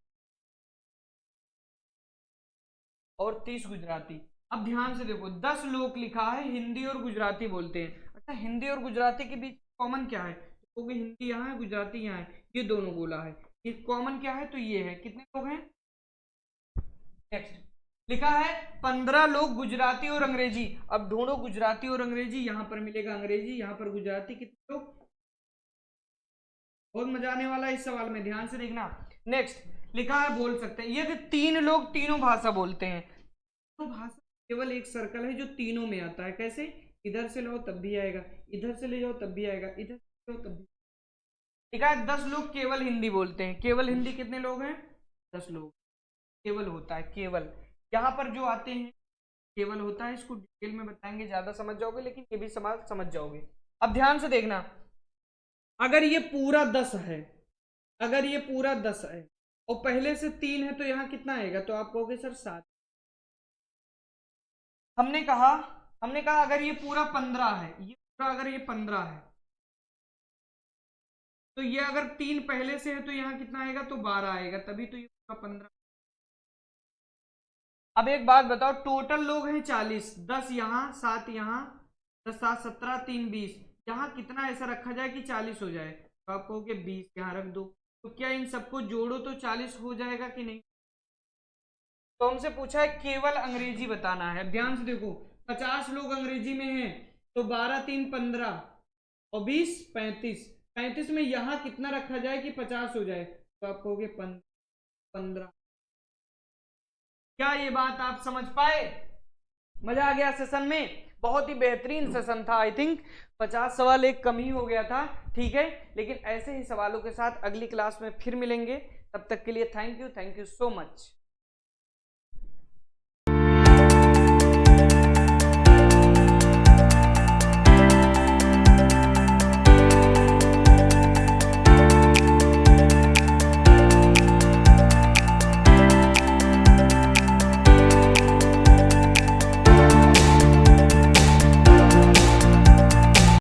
Speaker 1: और 30 गुजराती। अब ध्यान से देखो 10 लोग लिखा है, हिंदी और गुजराती बोलते हैं। अच्छा, हिंदी और गुजराती के बीच कॉमन क्या है? क्योंकि हिंदी यहाँ है, गुजराती यहाँ है, ये दोनों बोला है, ये कॉमन क्या है? तो ये है। कितने लोग हैं? नेक्स्ट लिखा है 15 लोग गुजराती और अंग्रेजी। अब ढूंढो गुजराती और अंग्रेजी, यहां पर मिलेगा अंग्रेजी, यहां पर गुजराती। कितने लोग? बहुत मजा आने वाला है इस सवाल में, ध्यान से देखना। नेक्स्ट लिखा है बोल सकते हैं, ये 3 लोग तीनों भाषा बोलते हैं। तो भाषा केवल एक सर्कल है जो तीनों में आता है। कैसे? इधर से लो तब भी आएगा, इधर से ले जाओ तब भी आएगा, इधर से लो तब भी। लिखा है 10 लोग केवल हिंदी बोलते हैं। केवल हिंदी कितने लोग हैं? 10 लोग। केवल होता है, केवल यहाँ पर जो आते हैं केवल होता है, इसको डिटेल में बताएंगे, ज्यादा समझ जाओगे, लेकिन ये भी समझ जाओगे। अब ध्यान से देखना, अगर ये पूरा 10 है, अगर ये पूरा 10 है और पहले से 3 है, तो यहाँ कितना आएगा? तो आप कहोगे सर 7। हमने कहा अगर ये पूरा 15 है, ये पूरा अगर ये 15 है, तो ये अगर 3 पहले से है तो यहाँ कितना आएगा? तो 12 आएगा, तभी तो ये पूरा 15। अब एक बात बताओ, टोटल लोग हैं 40, 10 यहाँ 7 यहाँ, 10 7 17 3 20, यहाँ कितना ऐसा रखा जाए कि 40 हो जाए? तो आप कहोगे 20 यहाँ रख दो। तो क्या इन सबको जोड़ो तो 40 हो जाएगा कि नहीं? तो हमसे पूछा है केवल अंग्रेजी बताना है। ध्यान से देखो, 50 लोग अंग्रेजी में हैं, तो 12 3 15 और 20 35। 35 में यहाँ कितना रखा जाए कि 50 हो जाए? तो आप कहोगे 15। क्या ये बात आप समझ पाए? मजा आ गया सेशन में? बहुत ही बेहतरीन सेशन था। आई थिंक 50 सवाल एक कम ही हो गया था, ठीक है, लेकिन ऐसे ही सवालों के साथ अगली क्लास में फिर मिलेंगे। तब तक के लिए थैंक यू सो मच।